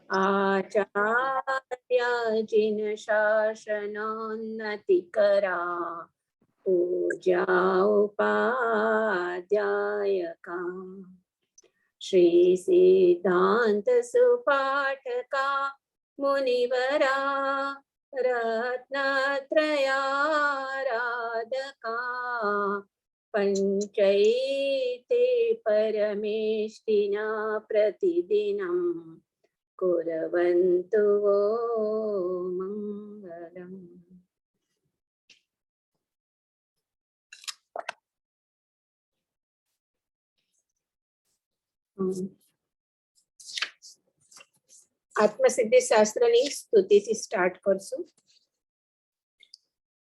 आचार्यजिन शासनोन्नतिकरा पूजा उपाध्यायका श्री सिद्धांत सुपाठका मुनिवरा रत्नत्रयाराधका पंचैते परमेष्टिना प्रतिदिनं कुर्वन्तु वो मंगलम्। आत्मसिद्धि शास्त्रनी स्तुतिथी स्टार्ट करशु।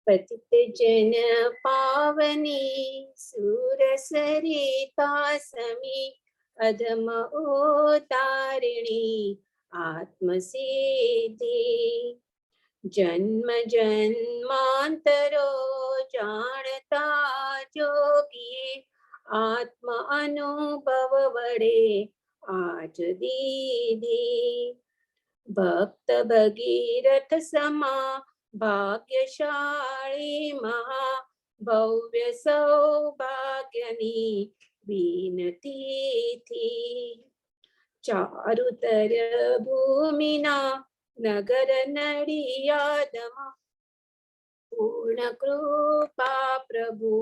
पतित जन पावनी सुरसरिता समी अधम उतारिणी आत्मसिद्धि जन्म जन्मांतरो जानता जोगिए आत्म अनुभव वडे आज दीदी भक्त भगीरथ समा भाग्यशाली महा भव्य सौभाग्यनी विनती थी चारुतर भूमिना नगर नडियादमा पूर्ण कृपा प्रभु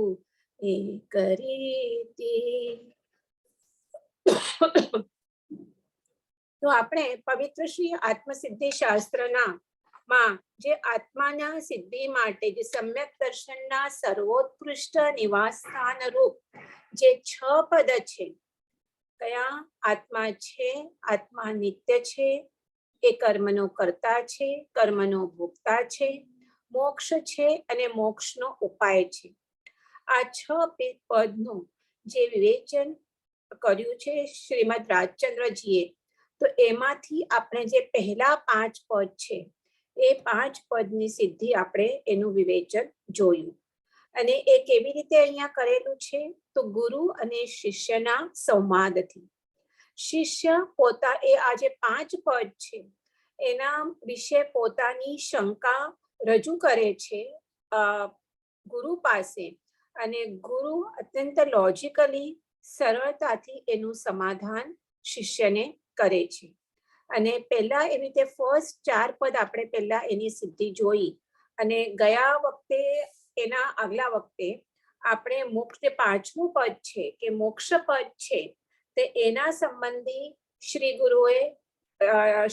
करीती। तो આપણે પવિત્ર શ્રી આત્મસિદ્ધિ શાસ્ત્રના માં જે આત્માના સિદ્ધિ માટે જે સમ્યક દર્શનના સર્વોત્કૃષ્ટ નિવાસ સ્થાન રૂપ જે 6 પદ છે, કયા આત્મા છે, આત્મા નિત્ય છે, એ કર્મનો કર્તા છે, કર્મનો ભોગતા છે, મોક્ષ છે અને મોક્ષનો ઉપાય છે. આ 6 પદનું જે વિવેચન કર્યું છે શ્રીમદ રાજચંદ્રજીએ, તો એમાંથી આપણે જે પહેલા 5 પદ છે એ 5 પદની સિદ્ધિ આપણે એનું વિવેચન જોયું. અને એ કેવી રીતે અહીંયા કરેલું છે તો ગુરુ અને શિષ્યના સંવાદથી. શિષ્ય પોતા એ આ જે 5 પદ છે એના વિશે પોતાની શંકા રજૂ કરે છે ગુરુ પાસે, અને ગુરુ અત્યંત લોજિકલી સરળતાથી એનું સમાધાન શિષ્યને કરે છે. અને પહેલા એવી રીતે ફર્સ્ટ 4 પદ આપણે પહેલા એની સિદ્ધિ જોઈ, અને ગયા વખતે એના આગલા વખતે આપણે મોક્ષ 5મું પદ છે કે મોક્ષ પદ છે તે એના સંબંધી શ્રી ગુરુએ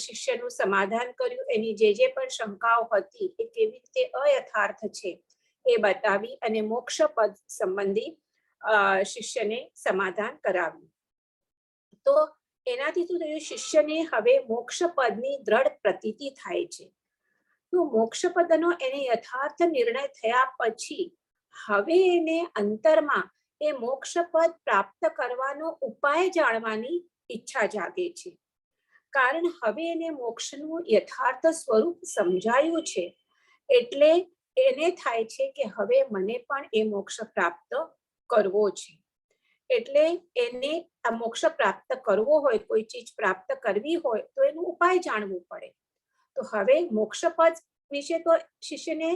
શિષ્યનું સમાધાન કર્યું. એની જે પણ શંકાઓ હતી એ કેવી રીતે અયથાર્થ છે એ બતાવી અને મોક્ષ પદ સંબંધી શિષ્યને સમાધાન કરાવ્યું. તો એનાથી શું થયું, શિષ્યને હવે મોક્ષ પદની દ્રઢ પ્રતીતિ થાય છે. તો મોક્ષ પદનો એને યથાર્થ નિર્ણય થયા પછી હવે એને અંતરમાં એ મોક્ષ પદ પ્રાપ્ત કરવાનો ઉપાય જાણવાની ઈચ્છા જાગે છે. કારણ હવે એને મોક્ષનું યથાર્થ સ્વરૂપ સમજાયું છે, એટલે એને થાય છે કે હવે મને પણ એ મોક્ષ પ્રાપ્ત કરવો છે. એટલે એને આ મોક્ષ પ્રાપ્ત કરવો હોય, કોઈ ચીજ પ્રાપ્ત કરવી હોય તો એનો ઉપાય જાણવું પડે. તો હવે મોક્ષ પદ વિશે તો શિષ્યને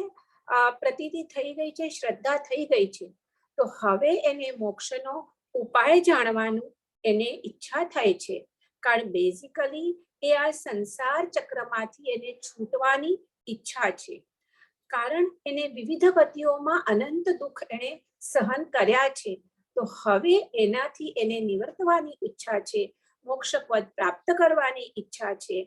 પ્રતીતિ થઈ ગઈ છે, શ્રદ્ધા થઈ ગઈ છે. તો હવે એને મોક્ષનો ઉપાય જાણવાનું એને ઈચ્છા થાય છે. કારણ બેઝિકલી એ આ સંસાર ચક્રમાંથી એને છૂટવાની ઈચ્છા છે. કારણ એને વિવિધ ગતિઓમાં અનંત દુઃખ એને સહન કર્યા છે. તો હવે એનાથી એને નિવર્તવાની ઈચ્છા છે, મોક્ષ પદ પ્રાપ્ત કરવાની ઈચ્છા છે.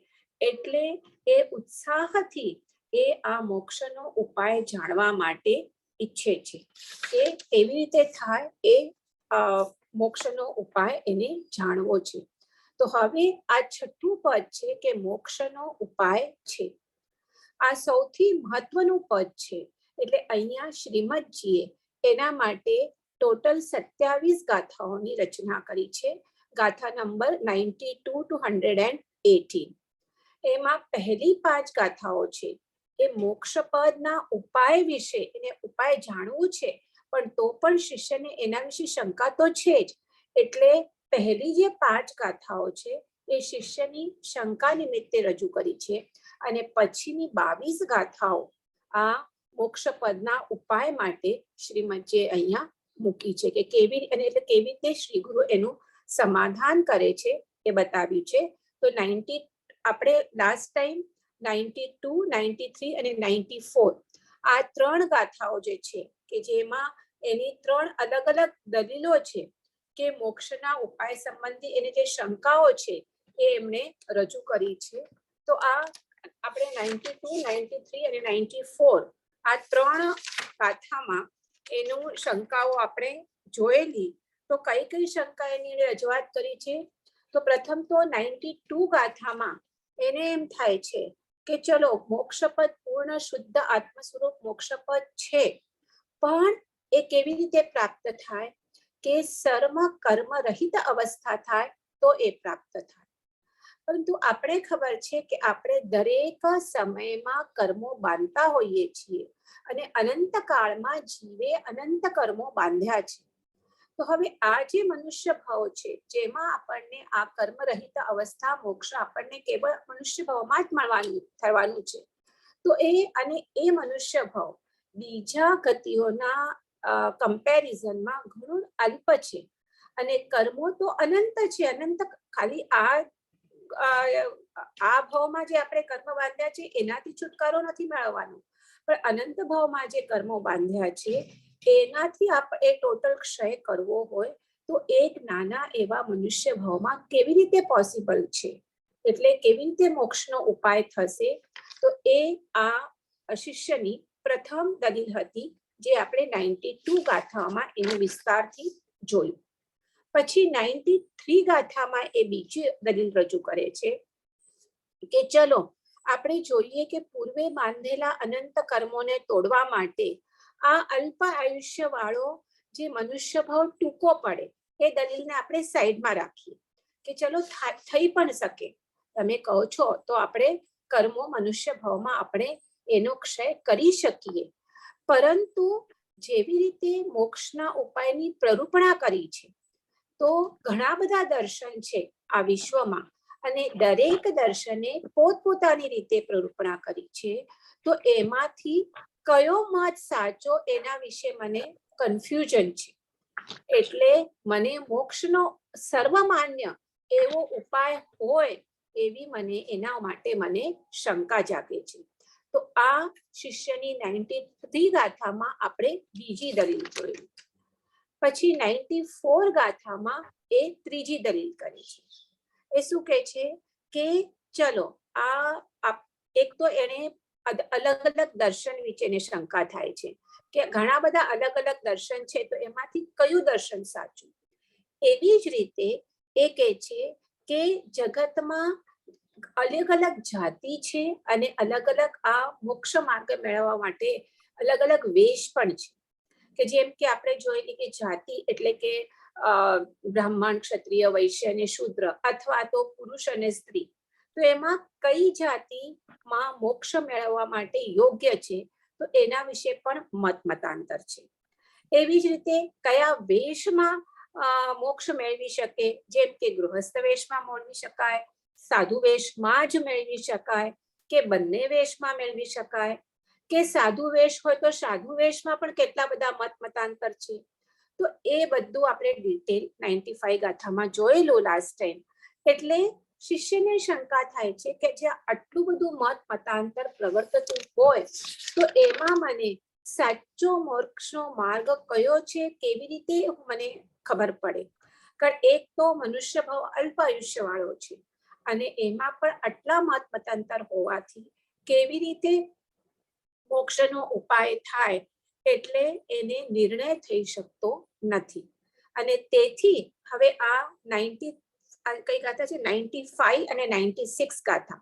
એટલે એ ઉત્સાહથી એ આ મોક્ષનો ઉપાય જાણવા માટે ઈચ્છે છે કે કેવી રીતે થાય એ મોક્ષનો ઉપાય એને જાણવો છે. તો હવે આ 6મું પદ છે કે મોક્ષનો ઉપાય છે. આ સૌથી મહત્વનું પદ છે. એટલે અહીંયા શ્રીમદજીએ એના માટે ટોટલ 27 ગાથાઓની રચના કરી છે. ગાથા નંબર 92 to 118. એમાં પહેલી 5 ગાથાઓ છે એ મોક્ષ પદના ઉપાય વિશે, એને ઉપાય જાણવું છે, પણ તો પણ શિષ્યને એના વિશે શંકા તો છે જ. એટલે પહેલી જે 5 ગાથાઓ છે એ શિષ્યની શંકા નિમિત્તે રજૂ કરી છે અને પછીની 22 ગાથાઓ આ મોક્ષ પદના ઉપાય માટે શ્રીમદજીએ અહીંયા મૂકી છે કે કેવી રીતે શ્રી ગુરુ એનું સમાધાન કરે છે એ બતાવ્યું છે. તો 90 આપણે લાસ્ટ ટાઈમ 92, 93 અને 94 આ 3 ગાથાઓ જે છે કે જેમાં એની 3 અલગ અલગ દલીલો છે કે મોક્ષના ઉપાય સંબંધી એની જે શંકાઓ છે એ એમણે રજૂ કરી છે. તો આ આપણે 92, 93 અને 94 આ 3 ગાથામાં એનું શંકાઓ આપણે જોયેલી. તો કઈ કઈ શંકા એની રજૂઆત કરી છે? તો પ્રથમ તો 92 ગાથામાં એને એમ થાય છે કે ચલો મોક્ષપદ પૂર્ણ શુદ્ધ આત્મ સ્વરૂપ મોક્ષપદ છે, પણ એ કેવી રીતે પ્રાપ્ત થાય કે સર્વ કર્મ રહિત અવસ્થા થાય તો એ પ્રાપ્ત થાય. પરંતુ આપણે ખબર છે કે આપણે દરેક સમયમાં કર્મો બાંધતા હોઈએ છીએ અને અનંત કાળમાં જીવે અનંત કર્મો બાંધ્યા છે. તો હવે આ જે મનુષ્ય ભાવ છે જેમાં આપણને આ કર્મ રહિત અવસ્થા મોક્ષ આપણને કેવળ મનુષ્ય ભાવમાં જ થવાનું છે. તો એ મનુષ્ય ભાવ બીજા ગતિઓના કમ્પેરિઝનમાં ઘણું અલ્પ છે અને કર્મો તો અનંત છે. અનંત ખાલી આ ભાવમાં જે આપણે કર્મ બાંધ્યા છે એનાથી છુટકારો નથી મેળવવાનો, પણ અનંત ભાવમાં જે કર્મો બાંધ્યા છે એનાથી આપણે ટોટલ ક્ષય કરવો હોય તો એક નાના એવા મનુષ્ય ભાવમાં કેવી રીતે પોસિબલ છે, એટલે કેવી રીતે મોક્ષનો ઉપાય થશે? તો એ આ શિષ્યની પ્રથમ દલીલ હતી જે આપણે 92 ગાથામાં એનું વિસ્તારથી જોયું. પછી 93 ગાથામાં એ બીજી દલીલ રજૂ કરે છે કે ચલો આપણે જોઈએ કે પૂર્વે બાંધેલા અનંત કર્મોને તોડવા માટે આ અલ્પ આયુષ્ય વાળો જે મનુષ્ય ભાવ ટૂંકો પડે એ દલીલને આપણે સાઈડમાં રાખીએ કે ચલો થઈ પણ શકે. તમે કહો છો તો આપણે કર્મો મનુષ્ય ભાવમાં આપણે એનો ક્ષય કરી શકીએ, પરંતુ જેવી રીતે મોક્ષના ઉપાયની પ્રરૂપણા કરી છે તો ઘણા બધા દર્શન છે આ વિશ્વમાં અને દરેક દર્શને પોતપોતાની રીતે પ્રરૂપણા કરી છે. તો એમાંથી કયો મત સાચો એના વિશે મને કન્ફ્યુઝન છે. એટલે મને મોક્ષનો સર્વમાન્ય એવો ઉપાય હોય એવી મને એના માટે મને શંકા જાગે છે. તો આ શિષ્યની 93 ગાથામાં આપણે બીજી દલીલ જોઈ. પછી 94 ગાથામાં એ ત્રીજી દલીલ કરી છે. એ શું કહે છે કે ચલો આ એક તો એને અલગ અલગ દર્શન વિશેની શંકા થાય છે કે ઘણા બધા અલગ અલગ દર્શન છે તો એમાંથી કયું દર્શન સાચું? એવી જ રીતે એ કહે છે કે જગતમાં અલગ અલગ જાતિ છે અને અલગ અલગ આ મોક્ષ માર્ગ મેળવવા માટે અલગ અલગ વેશ પણ છે. કે જેમ કે આપણે જોઈએ કે જાતિ એટલે કે બ્રાહ્મણ, ક્ષત્રિય, વૈશ્ય અને શૂદ્ર અથવા તો પુરુષ અને સ્ત્રી. તો એમાં કઈ જાતિમાં મોક્ષ મેળવવા માટે યોગ્ય છે તો એના વિશે પણ મતાંતર છે. એવી જ રીતે કયા વેશમાં મોક્ષ મેળવી શકે, જેમ કે ગૃહસ્થ વેશમાં મેળવી શકાય, સાધુ વેશમાં જ મેળવી શકાય કે બંને વેશમાં મેળવી શકાય, કે સાધુ વેશ હોય તો સાધુ વેશમાં પણ કેટલા બધા મતાંતર છે. તો એ બધું આપણે ડિટેલ 95 ગાથામાં જોયેલું લાસ્ટ ટાઈમ. એટલે શિષ્યને શંકા થાય છે કે જ્યાં આટલું બધું મતાંતર પ્રવર્તતું હોય તો એમાં મને સાચો મોક્ષનો માર્ગ કયો છે કેવી રીતે મને ખબર પડે? કારણ એક તો મનુષ્ય ભાવ અલ્પ આયુષ્ય વાળો છે અને એમાં પણ આટલા મતાંતર હોવાથી કેવી રીતે મોક્ષનો ઉપાય થાય એટલે એને નિર્ણય થઈ શકતો નથી. અને તેથી હવે આ 90 કઈ ગાથા છે 95 અને 96 ગાથા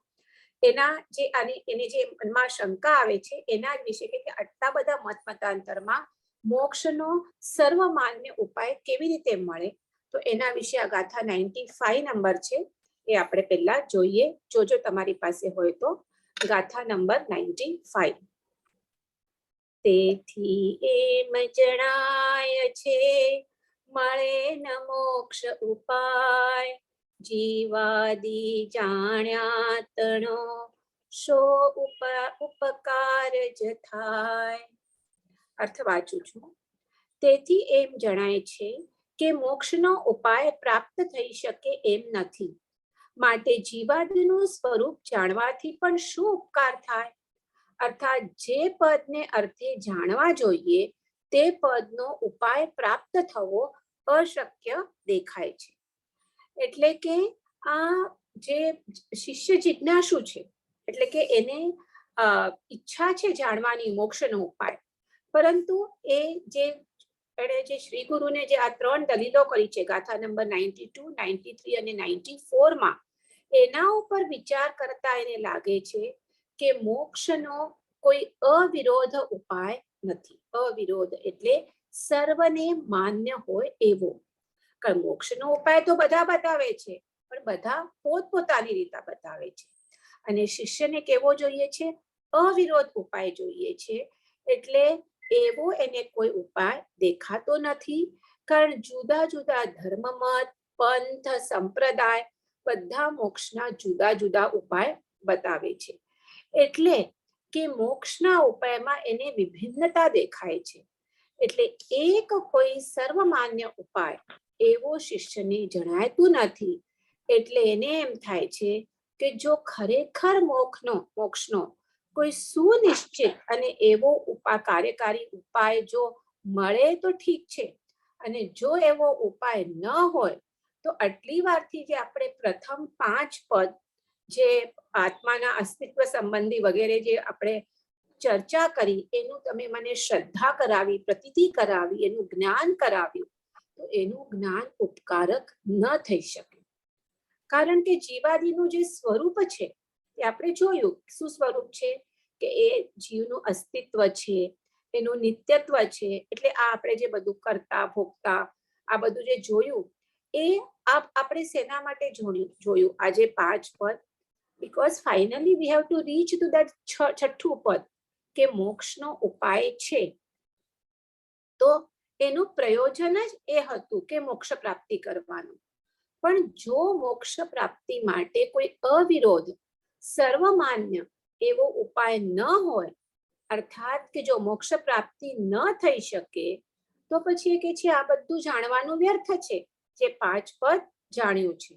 એના જે એને જે મનમાં શંકા આવે છે એના વિશે કે આટલા બધા મતાંતરમાં મોક્ષનો સર્વમાન્ય ઉપાય કેવી રીતે મળે, તો એના વિશે આ ગાથા 95 નંબર છે એ આપણે પહેલા જોઈએ. જોજો તમારી પાસે હોય તો. ગાથા નંબર 95. તેથી એમ જણાય છે મળે ન મોક્ષ ઉપાય, જીવાદી જાણ્યા તણો શો ઉપકાર જ થાય. અર્થ વાંચું છું. તેથી એમ જણાય છે કે મોક્ષનો ઉપાય પ્રાપ્ત થઈ શકે એમ નથી, માટે જીવાદનું સ્વરૂપ જાણવાથી પણ શું ઉપકાર થાય? અર્થાત જે પદને અર્થે જાણવા જોઈએ તે પદનો ઉપાય પ્રાપ્ત થવો અશક્ય દેખાય છે. એટલે કે આ જે શિષ્ય જિજ્ઞાસુ છે, એટલે કે એને ઈચ્છા છે જાણવાની મોક્ષનો ઉપાય, પરંતુ એ જે એણે જે શ્રી ગુરુને જે આ 3 દલીલો કરી છે ગાથા નંબર 92, 93 અને 94 માં, એના ઉપર વિચાર કરતા એને લાગે છે કે મોક્ષનો કોઈ અવિરોધ ઉપાય નથી. અવિરોધ એટલે સર્વને માન્ય હોય એવો. કારણ મોક્ષનો ઉપાય તો બધા બતાવે છે, પણ બધા પોતપોતાની રીતે બતાવે છે. અને શિષ્યને કેવો જોઈએ છે? અવિરોધ ઉપાય જોઈએ છે. એટલે એવો એને કોઈ ઉપાય દેખાતો નથી, કારણ જુદા જુદા ધર્મમત, પંથ, સંપ્રદાય બધા મોક્ષના જુદા જુદા ઉપાય બતાવે છે. એટલે કે મોક્ષના ઉપાયમાં એને વિભિન્નતા દેખાય છે. એટલે એક કોઈ સર્વમાન્ય ઉપાય એવો શિષ્યને જણાતું નથી. એટલે એને એમ થાય છે કે જો ખરેખર મોક્ષનો કોઈ સુનિશ્ચિત અને એવો કાર્યકારી ઉપાય જો મળે તો ઠીક છે, અને જો એવો ઉપાય ન હોય તો આટલી વારથી જે આપણે પ્રથમ 5 પદ જે આત્માના અસ્તિત્વ સંબંધી વગેરે જે આપણે ચર્ચા કરી, એનું તમે મને શ્રદ્ધા કરાવી, પ્રતીતિ કરાવી, એનું જ્ઞાન કરાવ્યું, તો એનું જ્ઞાન ઉપકારક ન થઈ શકે. કારણ કે જીવાદિનું જે સ્વરૂપ છે એ આપણે જોયું. શું સ્વરૂપ છે? કે એ જીવનું અસ્તિત્વ છે, એનું નિત્યત્વ છે. એટલે આ આપણે જે બધું કરતા ભોગતા આ બધું જે જોયું, એ આપણે શેના માટે જોયું? આજે 5 પદ. Because finally we have to reach two that છઠ્ઠું પદ કે મોક્ષનો ઉપાય છે. તો એનું પ્રયોજન જ એ હતું કે મોક્ષ પ્રાપ્તિ કરવાનું. પણ જો મોક્ષ પ્રાપ્તિ માટે કોઈ અવિરોધ સર્વમાન્ય એવો ઉપાય ન હોય, અર્થાત કે જો મોક્ષ પ્રાપ્તિ ન થઈ શકે, તો પછી એ કે છે આ બધું જાણવાનું વ્યર્થ છે, જે 5 પદ જાણ્યું છે.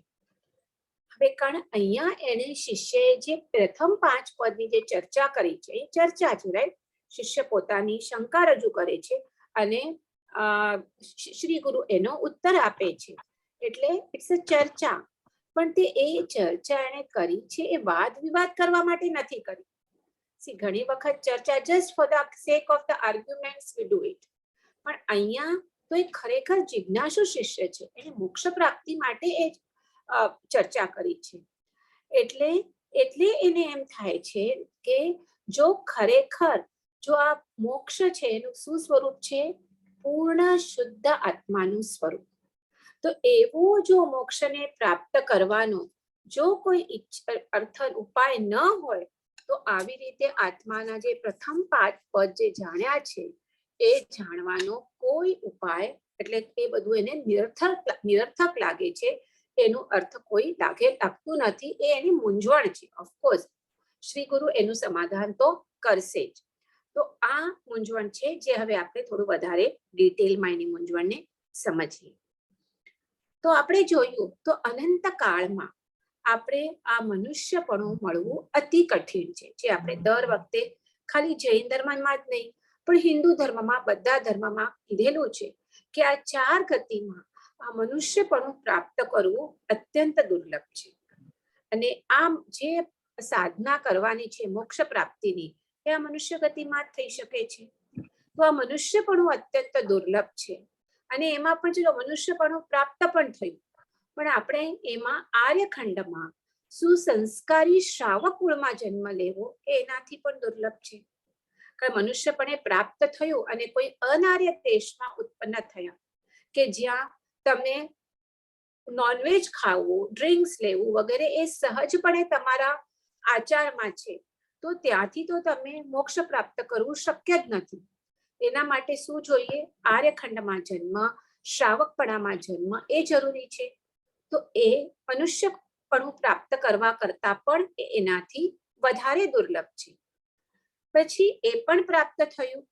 હવે કારણ અહીંયા એને શિષ્યએ જે પ્રથમ 5 પદની જે ચર્ચા કરી છે, એ ચર્ચા છે, રાઈટ? શિષ્ય પોતાની શંકા રજૂ કરે છે અને શ્રી ગુરુ એનો ઉત્તર આપે છે. એટલે ઇટ્સ અ ચર્ચા. પણ તે એ ચર્ચા એને કરી છે એ વાદ વિવાદ કરવા માટે નથી કરી. ઘણી વખત ચર્ચા just for the sec of the arguments we do it. પણ અહીંયા તો એ ખરેખર જિજ્ઞાસુ શિષ્ય છે, એને મોક્ષ પ્રાપ્તિ માટે એ ચર્ચા કરી છે. એટલે એને એમ થાય છે કે જો ખરેખર જો આ મોક્ષ છે એનું શું સ્વરૂપ છે? પૂર્ણ શુદ્ધ આત્માનું સ્વરૂપ. તો એવું જો મોક્ષને પ્રાપ્ત કરવાનો જો કોઈ અર્થ ઉપાય ન હોય, તો આવી રીતે આત્માના જે પ્રથમ 5 પદ જે જાણ્યા છે એ જાણવાનો કોઈ ઉપાય, એટલે એ બધું એને નિરર્થક લાગે છે. એનો અર્થ કોઈ લાગતું નથી. એ એની મૂંઝવણ છે. ઓફકોર્સ શ્રી ગુરુ એનું સમાધાન તો કરશે જ. તો આ મૂંઝવણ છે જે હવે આપણે થોડું વધારે ડિટેલમાં એની મૂંઝવણને સમજીએ. તો આપણે જોયું તો અનંત કાળમાં આપણે આ મનુષ્યપણું મળવું અતિ કઠિન છે. જે આપણે દર વખતે ખાલી જૈન ધર્મમાં જ નહીં, પણ હિન્દુ ધર્મમાં, બધા ધર્મમાં કીધેલું છે કે આ 4 ગતિમાં આ મનુષ્યપણું પ્રાપ્ત કરવું અત્યંત દુર્લભ છે. અને આ જે સાધના કરવાની છે મોક્ષ પ્રાપ્તિની, એ આ મનુષ્ય ગતિમાં જ થઈ શકે છે. તો આ મનુષ્યપણું અત્યંત દુર્લભ છે. અને એમાં પણ જો મનુષ્યપણું પ્રાપ્ત પણ થયું, પણ આપણે એમાં આર્યખંડમાં સુસંસ્કારી શ્રાવક કુળમાં જન્મ લેવો એ એનાથી પણ દુર્લભ છે. કારણ મનુષ્યપણે પ્રાપ્ત થયું અને કોઈ અનાર્ય દેશમાં ઉત્પન્ન થયા કે જ્યાં તમે નોનવેજ ખાવું, ડ્રિંક્સ લેવું વગેરે એ સહજપણે તમારા આચારમાં છે, તો ત્યાંથી તો તમે મોક્ષ પ્રાપ્ત કરવું શક્ય જ નથી. એના માટે શું જોઈએ? આર્યખંડમાં જન્મ, શ્રાવકપણામાં જન્મ એ જરૂરી છે. તો એ મનુષ્યપણું પ્રાપ્ત કરવા કરતા પણ એનાથી વધારે દુર્લભ છે. પછી એ પણ પ્રાપ્ત થયું.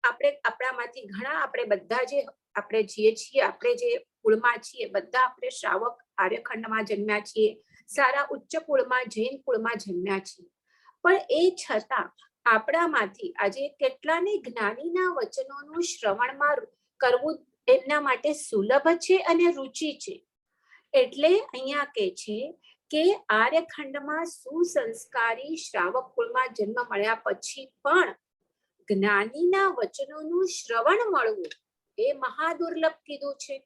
આપણે આપણામાંથી ઘણા આપણે બધા જે આપણે જે છીએ, આપણે જે કુળમાં છીએ, બધા આપણે શ્રાવક આર્યખંડમાં જન્મ્યા છીએ, સારા ઉચ્ચ કુળમાં જૈન કુળમાં જન્મ્યા છીએ. પણ એ છતાં આપણામાંથી આજે કેટલાને જ્ઞાનીના વચનોનું શ્રવણમાં કરવું એમના માટે સુલભ છે અને રુચિ છે. એટલે અહીંયા કે છે કે આર્યખંડમાં સુસંસ્કારી શ્રાવક કુળમાં જન્મ મળ્યા પછી પણ જ્ઞાનીના વચનોનું શ્રવણ મળવું એ મહાદુર્લભ કીધું છે.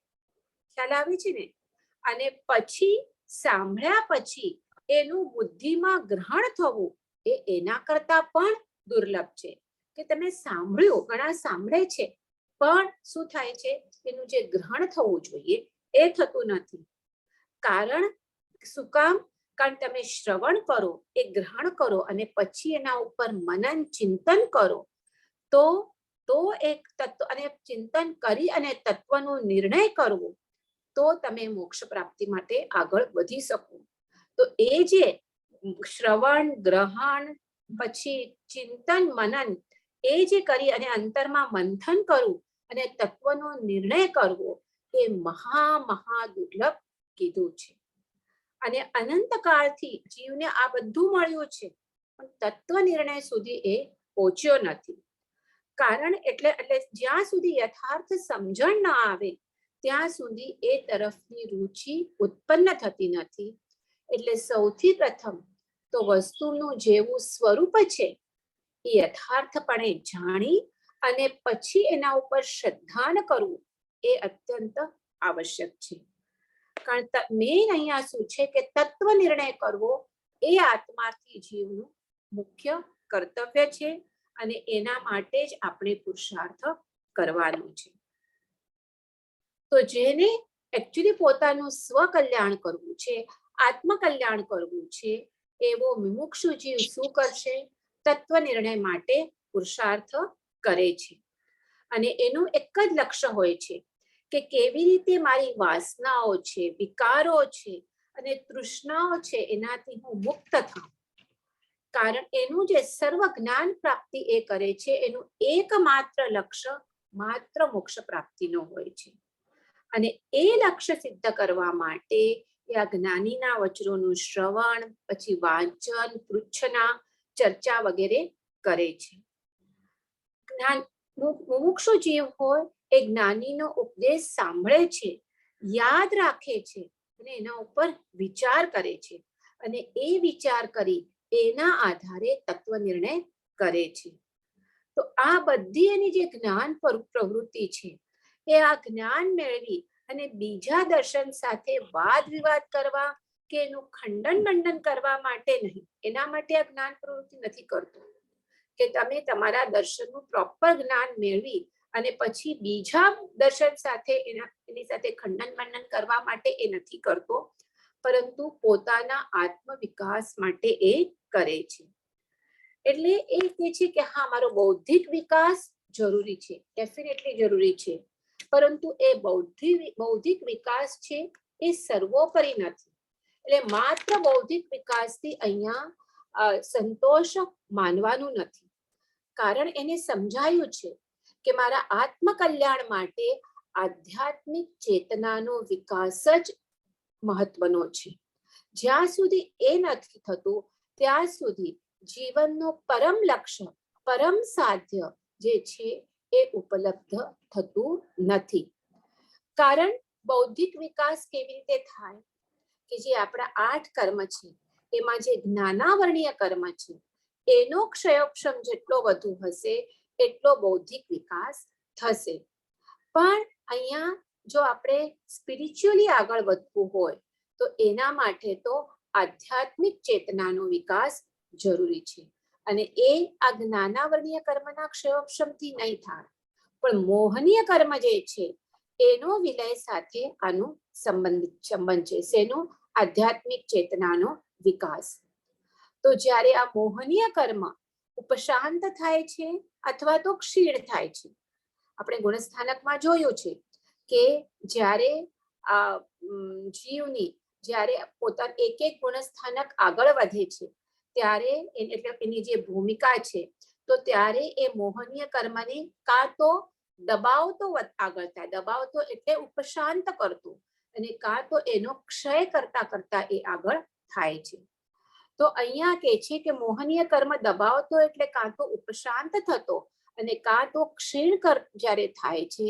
ખ્યાલ આવે છે ને? અને પછી સાંભળ્યા પછી એનું બુદ્ધિમાં ગ્રહણ થવું એ એના કરતા પણ દુર્લભ છે. કે તમે સાંભળ્યું, ઘણા સાંભળે છે પણ શું થાય છે, એનું જે ગ્રહણ થવું જોઈએ એ થતું નથી. કારણ શું કામ? કારણ તમે શ્રવણ કરો, એ ગ્રહણ કરો અને પછી એના ઉપર મનન ચિંતન કરો તો એક તત્વ અને ચિંતન કરી અને તત્વનો નિર્ણય કરવો તો તમે મોક્ષ પ્રાપ્તિ માટે આગળ વધી શકો. તો એ જે શ્રવણ ગ્રહણ પછી ચિંતન મનન એ જે કરી અને અંતરમાં મંથન કરવું અને તત્વનો નિર્ણય કરવો એ મહા દુર્લભ કીધું છે. અને અનંત કાળથી જીવને આ બધું મળ્યું છે પણ તત્વ નિર્ણય સુધી એ પહોંચ્યો નથી. કારણ એટલે જ્યાં સુધી યથાર્થ સમજણ ન આવે ત્યાં સુધી એ તરફની રુચિ ઉત્પન્ન થતી નથી. એટલે સૌથી પ્રથમ તો વસ્તુનું જેવું સ્વરૂપ છે એ યથાર્થપણે જાણી અને પછી એના ઉપર શ્રદ્ધાન કરવું એ અત્યંત આવશ્યક છે. કારણ મેન અહીંયા શું છે કે તત્વ નિર્ણય કરવો એ આત્માર્થી જીવનું મુખ્ય કર્તવ્ય છે અને એના માટે જ આપણે પુરુષાર્થ કરવાનો છે. તો જેને એકચ્યુઅલી પોતાનું સ્વકલ્યાણ કરવું છે, આત્મકલ્યાણ કરવું છે, એવો મુમુક્ષુ જીવ શું કરશે? તત્વ નિર્ણય માટે પુરુષાર્થ કરે છે. અને એનું એક જ લક્ષ્ય હોય છે કે કેવી રીતે મારી વાસનાઓ છે, વિકારો છે અને તૃષ્ણાઓ છે એનાથી હું મુક્ત થાઉં. કારણ એનું જે સર્વ જ્ઞાન પ્રાપ્તિ એ કરે છે એનું એકમાત્ર લક્ષ્ય માત્ર મોક્ષ પ્રાપ્તિનો હોય છે. અને એ લક્ષ્ય સિદ્ધ કરવા માટે આ જ્ઞાનીના વચનોનું શ્રવણ, પછી વાંચન, પૃચ્છના, ચર્ચા વગેરે કરે છે. મુમુક્ષુ જીવ હોય એ જ્ઞાનીનો ઉપદેશ સાંભળે છે, યાદ રાખે છે અને એના ઉપર વિચાર કરે છે અને એ વિચાર કરી એના આધારે તત્વ નિર્ણય કરે છે. તો આ બધી એની જે જ્ઞાન પ્રવૃત્તિ છે એ આ જ્ઞાન મેળવી અને બીજા દર્શન સાથે વાદ વિવાદ કરવા કે એનું ખંડન મંડન કરવા માટે નહીં. એના માટે આ જ્ઞાન પ્રવૃત્તિ નથી કરતો કે તમે તમારા દર્શનનું પ્રોપર જ્ઞાન મેળવી અને પછી બીજા દર્શન સાથે એની સાથે ખંડન મંડન કરવા માટે એ નથી કરતો, પરંતુ પોતાના આત્મ વિકાસ માટે એ કરે છે. એટલે એ કહે છે કે હા, મારો બૌદ્ધિક વિકાસ જરૂરી છે, ડેફિનેટલી જરૂરી છે, પરંતુ એ બૌદ્ધિક વિકાસ છે એ સર્વોપરી નથી. એટલે માત્ર બૌદ્ધિક વિકાસથી અહીંયા સંતોષ માનવાનું નથી. કારણ એને સમજાયું છે કે મારા આત્મકલ્યાણ માટે આધ્યાત્મિક ચેતનાનો વિકાસ જ મહત્વનો છે. જ્યાં સુધી એ નથી થતું ત્યાં સુધી જીવનનો પરમ લક્ષ્ય, પરમ સાધ્ય જે છે એ ઉપલબ્ધ થતું નથી. કારણ બૌદ્ધિક વિકાસ કેવી રીતે થાય કે જે આપણા 8 કર્મ છે એમાં જે જ્ઞાનાવર્ણીય કર્મ છે એનો ક્ષયોક્ષમ જેટલો વધુ હશે એટલો બૌદ્ધિક વિકાસ થશે. પણ અહીંયા જો આપણે સ્પિરિચ્યુઅલી આગળ વધવું હોય તો એના માટે તો આધ્યાત્મિક ચેતનાનો વિકાસ જરૂરી છે. અને એ આ જ્ઞાનાવર્ણીય કર્મના ક્ષયોક્ષમથી નહીં થાય, પણ મોહનીય કર્મ જે છે એનો વિલય સાથે આનો સંબંધ છે. શેનો? આધ્યાત્મિક ચેતનાનો વિકાસ. તો જ્યારે આ મોહનીય કર્મ ઉપશાંત થાય છે અથવા તો ક્ષીણ થાય છે, આપણે ગુણસ્થાનકમાં જોયું છે કે જ્યારે જીવની જ્યારે પોતાના એક એક ગુણસ્થાનક આગળ વધે છે ત્યારે એટલે એની જે ભૂમિકા છે તો ત્યારે એ મોહનીય કર્મને કાં તો દબાવતો આગળ થાય, દબાવતો એટલે ઉપશાંત કરતો, અને કાં તો એનો ક્ષય કરતા કરતા એ આગળ થાય છે. તો અહીંયા કે છે કે મોહનીય કર્મ દબાવતો એટલે કાં તો ઉપશાંત થતો અને કાં તો ક્ષીણ જ્યારે થાય છે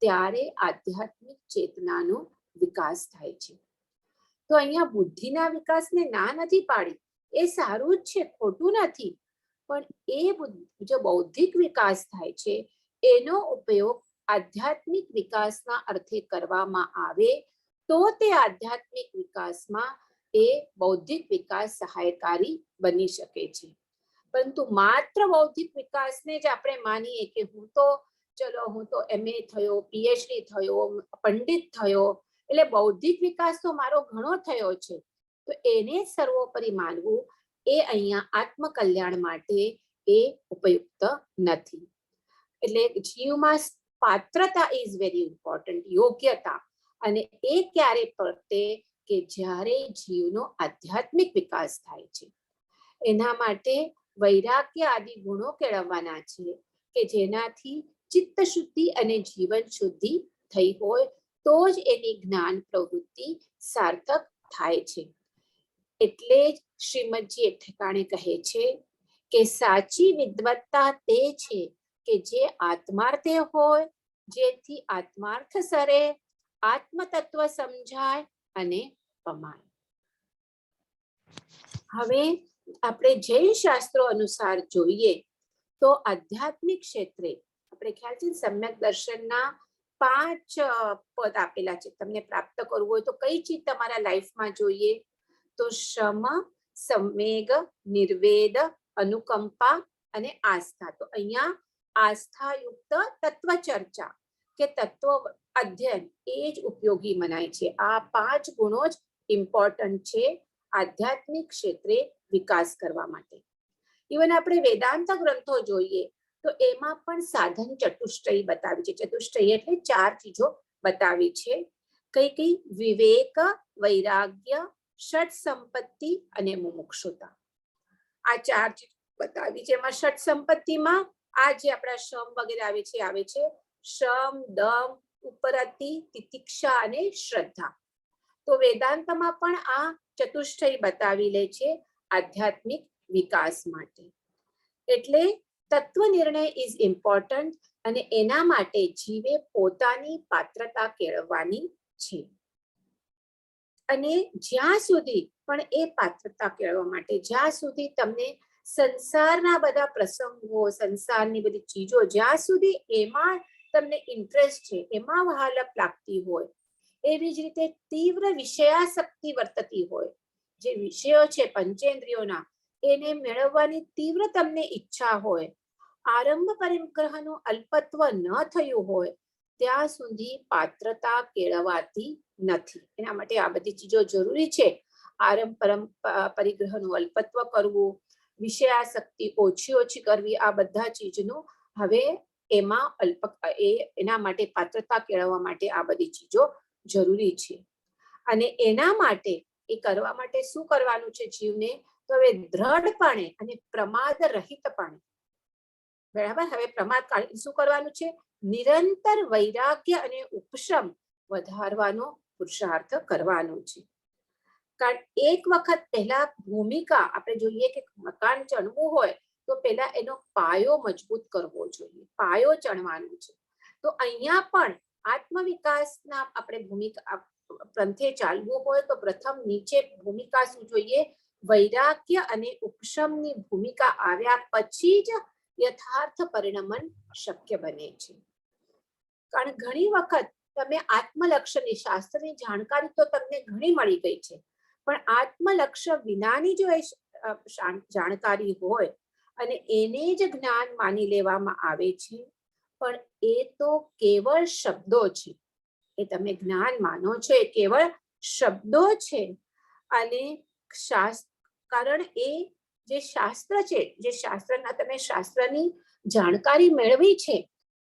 ત્યારે આધ્યાત્મિક ચેતનાનો વિકાસ થાય છે. તો અહીંયા બુદ્ધિના વિકાસને ના નથી પાડી, એ સારું જ છે, ખોટું નથી, પણ એ જો બૌદ્ધિક વિકાસ થાય છે એનો ઉપયોગ આધ્યાત્મિક વિકાસના અર્થે કરવામાં આવે તો તે આધ્યાત્મિક વિકાસમાં એ બૌદ્ધિક વિકાસ સહાયકારી બની શકે છે. પરંતુ માત્ર બૌદ્ધિક વિકાસને જ આપણે માનીએ કે હું તો MA થયો, PhD થયો, પંડિત થયો એટલે બૌદ્ધિક વિકાસ તો મારો ઘણો થયો છે, તો એને સર્વોપરી માનવું એ અહીંયા આત્મકલ્યાણ માટે એ ઉપયુક્ત નથી. એટલે જીવમાં પાત્રતા ઇઝ વેરી ઇમ્પોર્ટન્ટ, યોગ્યતા, અને એ ક્યારે પ્રગટે કે જ્યારે જીવનો આધ્યાત્મિક વિકાસ થાય છે. એના માટે વૈરાગ્ય આદિ ગુણો કેળવવાના છે કે જેનાથી ચિત્ત શુદ્ધિ અને જીવન શુદ્ધિ થઈ હોય તો જ એની જ્ઞાન પ્રવૃત્તિ સાર્થક થાય છે. એટલે જ શ્રીમદજી એક ઠેકાણે કહે છે કે સાચી વિદ્વત્તા તે છે કે જે આત્માર્થે હોય, જેથી આત્માર્થ સરે, આત્મતત્વ સમજાય અને પમાય. હવે આપણે જૈન શાસ્ત્રો અનુસાર જોઈએ તો આધ્યાત્મિક ક્ષેત્રે આપણે ખ્યાલ છે સમ્યક દર્શનના 5 પદ આપેલા છે. તમને પ્રાપ્ત કરવું હોય તો કઈ ચીજ તમારા લાઈફમાં જોઈએ? તો શમ, સંવેગ, નિર્વેદ, અનુકંપા અને આસ્થા. તો અહીંયા આસ્થાયુક્ત તત્વ ચર્ચા કે તત્વ અધ્યયન એ જ ઉપયોગી મનાય છે. આ 5 ગુણો જ ઇમ્પોર્ટન્ટ છે આધ્યાત્મિક ક્ષેત્રે વિકાસ કરવા માટે. ઇવન આપણે વેદાંત ગ્રંથો જોઈએ તો એમાં પણ સાધન ચતુષ્ટય બતાવી છે. ચતુષ્ટય એટલે 4 ચીજો બતાવી છે. કઈ? વિવેક, વૈરાગ્ય, ષટ સંપત્તિ અને મુમુક્ષુતા. આ 4 ચીજ બતાવી છે. એમાં ષટ સંપત્તિમાં આ જે આપણા શ્રમ વગેરે આવે છે શ્રમ, દમ, ઉપરતિ, તિતિક્ષા અને શ્રદ્ધા. તો વેદાંતમાં પણ આ ચતુષ્ટય બતાવી લે છે આધ્યાત્મિક વિકાસ માટે. એટલે તત્વ નિર્ણય ઇઝ ઇમ્પોર્ટન્ટ અને એના માટે જીવે પોતાની પાત્રતા કેળવવાની છે. અને જ્યાં સુધી પણ એ પાત્રતા કેળવવા માટે, જ્યાં સુધી તમને સંસારના બધા પ્રસંગો, સંસારની બધી ચીજો, જ્યાં સુધી એમાં તમને ઇન્ટરેસ્ટ છે, એમાં વહાલપ લાગતી હોય, એવી જ રીતે તીવ્ર વિષયાસક્તિ વર્તતી હોય, જે વિષયો છે પંચેન્દ્રિયોના એને મેળવવાની તીવ્ર તમને ઈચ્છા હોય, આરંભ પરિગ્રહનું અલ્પત્વ ન થયું હોય ત્યાં સુધી પાત્રતા કેળવાતી નથી. એના માટે આ બધી ચીજો જરૂરી છે. આરંભ પરિગ્રહનું અલ્પત્વ કરવું, વિષયાસક્તિ ઓછી કરવી, આ બધા ચીજનું હવે એમાં એના માટે પાત્રતા કેળવવા માટે આ બધી ચીજો જરૂરી છે. અને એના માટે એ કરવા માટે શું કરવાનું છે જીવને? તો હવે દ્રઢપણે અને પ્રમાદ રહિતપણે, બરાબર, હવે પ્રમાદ શું કરવાનું છે? નિરંતર વૈરાગ્ય અને ઉપશમ વધારવાનો પુરુષાર્થ કરવાનો છે. કારણ એક વખત પહેલા ભૂમિકા આપણે જોઈએ કે મકાન ચણવું હોય તો પહેલા એનો પાયો મજબૂત કરવો જોઈએ, પાયો ચણવાનો છે. તો અહીંયા પણ આત્મવિકાસના આપણે ભૂમિકા પંથે ચાલવું હોય તો પ્રથમ નીચે ભૂમિકા શું જોઈએ? વૈરાગ્ય અને ઉપશમની ભૂમિકા આવ્યા પછી જ યથાર્થ પરિણમન શક્ય બને છે. કારણ ઘણી વખત તમે આત્મલક્ષ્યની શાસ્ત્રની જાણકારી તો તમને ઘણી મળી ગઈ છે, પણ આત્મલક્ષ્ય વિનાની જો એ જાણકારી હોય અને એને જ જ્ઞાન માની લેવામાં આવે છે, પણ એ તો કેવળ શબ્દો છે. એ તમે જ્ઞાન માનો છો એ કેવળ શબ્દો છે. અને કારણ એ જે શાસ્ત્ર છે, જે શાસ્ત્રના તમે શાસ્ત્રની જાણકારી મેળવી છે,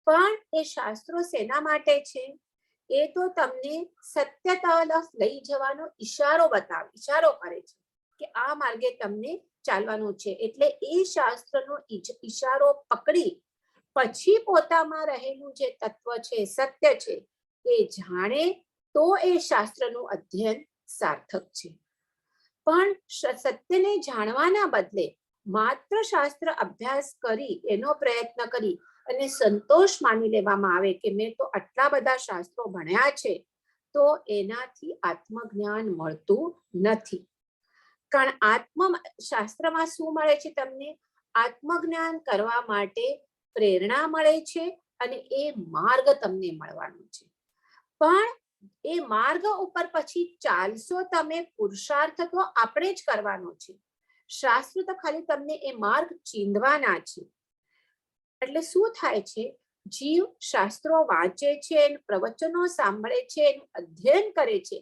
પણ એ શાસ્ત્રો શેના માટે છે? એ તો તમને સત્ય તરફ લઈ જવાનો ઈશારો કરે છે કે આ માર્ગે તમને ચાલવાનું છે. એટલે એ શાસ્ત્રનો ઈશારો પકડી પછી પોતામાં રહેલું જે તત્વ છે, સત્ય છે, એ જાણે તો એ શાસ્ત્રનું અધ્યયન સાર્થક છે. પણ સત્યને જાણવાના બદલે માત્ર શાસ્ત્ર અભ્યાસ કરી એનો પ્રયત્ન કરી અને સંતોષ માની લેવામાં આવે કે મેં તો આટલા બધા શાસ્ત્રો ભણ્યા છે, તો એનાથી આત્મજ્ઞાન મળતું નથી. કારણ શાસ્ત્રમાં શું મળે છે? તમને આત્મજ્ઞાન કરવા માટે પ્રેરણા મળે છે અને એ માર્ગ તમને મળવાનો છે. પણ એ માર્ગ ઉપર પછી ચાલશો તમે, પુરુષાર્થ તો આપણે જ કરવાનો છે. શાસ્ત્ર તો ખાલી તમને એ માર્ગ ચીંધવાના છે. એટલે શું થાય છે? જીવ શાસ્ત્રો વાંચે છે, પ્રવચનો સાંભળે છે, એનું અધ્યયન કરે છે,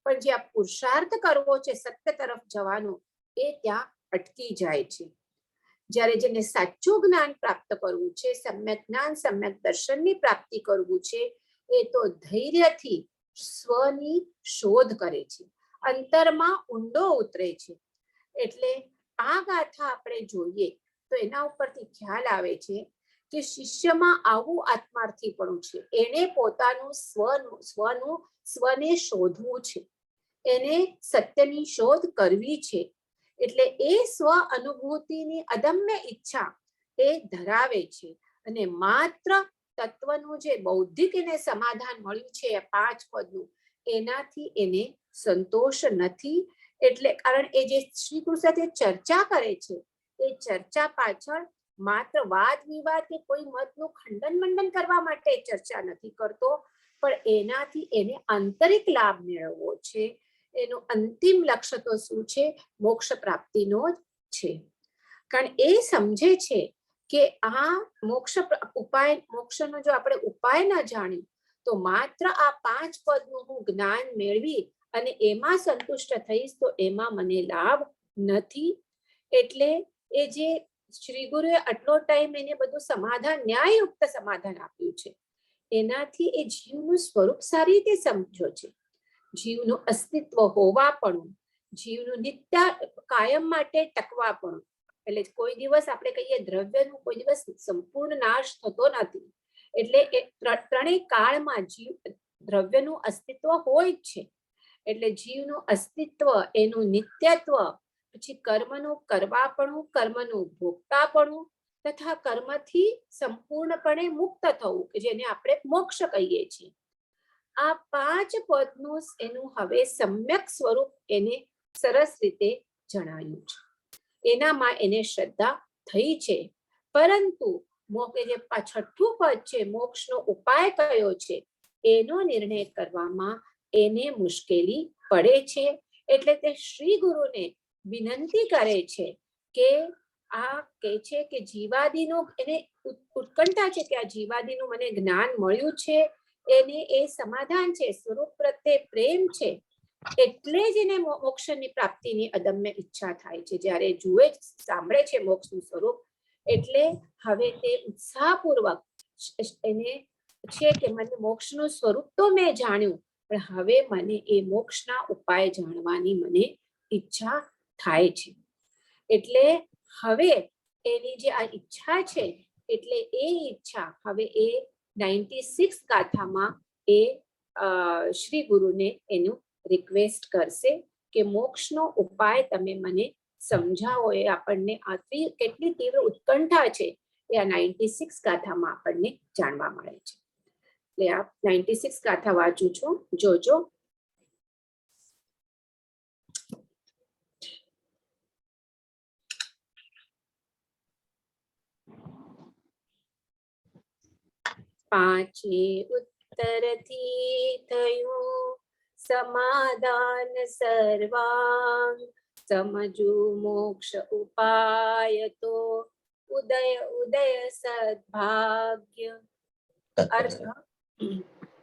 પણ જે આ પુરુષાર્થ કરવો છે સત્ય તરફ જવાનો, એ ત્યાં અટકી જાય છે. જ્યારે જેને સાચું જ્ઞાન પ્રાપ્ત કરવું છે, સમ્યક જ્ઞાન સમ્યક દર્શનની પ્રાપ્તિ કરવું છે, એ તો ધૈર્યથી સ્વની શોધ કરે છે, અંતરમાં ઊંડો ઉતરે છે. એટલે આ ગાથા આપણે જોઈએ તો એના ઉપરથી ખ્યાલ આવે છે કે શિષ્યમાં આવું આત્માર્થીપણું છે. એને પોતાનું સ્વને શોધવું છે, એને સત્યની શોધ કરવી છે. એટલે એ સ્વ અનુભૂતિની અદમ્ય ઈચ્છા એ ધરાવે છે. અને માત્ર તત્વનું જે બૌદ્ધિક એને સમાધાન મળ્યું છે 5 પદનું, એનાથી એને સંતોષ નથી. એટલે કારણ એ જે શ્રી કૃષ્ણ સાથે ચર્ચા કરે છે, એ ચર્ચા પાછળ માત્ર વાદ વિવાદ કે કોઈ મતનું ખંડન મંડન કરવા માટે ચર્ચા નથી કરતો, પણ એનાથી એને આંતરિક લાભ મેળવવો છે. એનું અંતિમ લક્ષ્ય તો શું છે? મોક્ષ પ્રાપ્તિનો જ છે. કારણ એ સમજે છે કે આ મોક્ષનો જો આપણે ઉપાય ના જાણ્યું તો માત્ર આ 5 પદનું હું જ્ઞાન મેળવી અને એમાં સંતુષ્ટ થઈશ તો એમાં મને લાભ નથી. એટલે એ જે શ્રી ગુરુએ આટલો ટાઈમ એને બધું સમાધાન, ન્યાયયુક્ત સમાધાન આપ્યું છે, એનાથી એ જીવનું સ્વરૂપ સારી રીતે સમજો છે. જીવનું અસ્તિત્વ હોવાપણું, જીવનું નિત્ય કાયમ માટે ટકવાપણું. એટલે કોઈ દિવસ આપણે કહીએ દ્રવ્યનું કોઈ દિવસ સંપૂર્ણ નાશ થતો નથી. એટલે એ ત્રણેય કાળમાં દ્રવ્યનું અસ્તિત્વ હોય જ છે. એટલે જીવનું અસ્તિત્વ, એનું નિત્યત્વ, પછી કર્મનું કરવાપણું, કર્મનું ભોગતાપણું તથા કર્મથી સંપૂર્ણપણે મુક્ત થવું, કે જેને આપણે મોક્ષ કહીએ છીએ. આ 5 પદનું એનું હવે સમ્યક સ્વરૂપ એને સરસ રીતે જણાવ્યું છે. એનામાં એને શ્રદ્ધા થઈ છે. પરંતુ જે 6ઠું પદ છે, મોક્ષનો ઉપાય કયો છે, એનો નિર્ણય કરવામાં એને મુશ્કેલી પડે છે. એટલે તે શ્રી ગુરુને વિનંતી કરે છે કે આ કહે છે કે જીવાદિનું એને ઉત્કંઠા છે કે આ જીવાદિનું મને જ્ઞાન મળ્યું છે, એને એ સમાધાન છે, સ્વરૂપ પ્રત્યે પ્રેમ છે, એટલે જ એને મોક્ષની પ્રાપ્તિની અદમ્ય ઈચ્છા થાય છે. જ્યારે જુએ સાંભળે છે મોક્ષનું સ્વરૂપ, એટલે હવે તે ઉત્સાહપૂર્વક એને છે કે મને મોક્ષનું સ્વરૂપ તો મેં જાણ્યું, પણ હવે મને એ મોક્ષના ઉપાય જાણવાની મને ઈચ્છા થાય છે. એટલે હવે એની જે આ ઈચ્છા છે, એટલે એ ઈચ્છા હવે એ 96 ગાથામાં એ શ્રી ગુરુને એનું રિક્વેસ્ટ કરશે કે મોક્ષનો ઉપાય તમે મને સમજાવો. એ આપણને કેટલી તીવ્ર ઉત્કંઠા છે એ આ 96 ગાથામાં આપણને જાણવા મળે છે. એટલે આ 96 ગાથા વાંચું છું, જોજો. પાંચે ઉત્તરથી થયું સમાધાન સર્વાંગ, સમજુ મોક્ષ ઉપાય તો ઉદય સદભાગ્ય. અર્થ: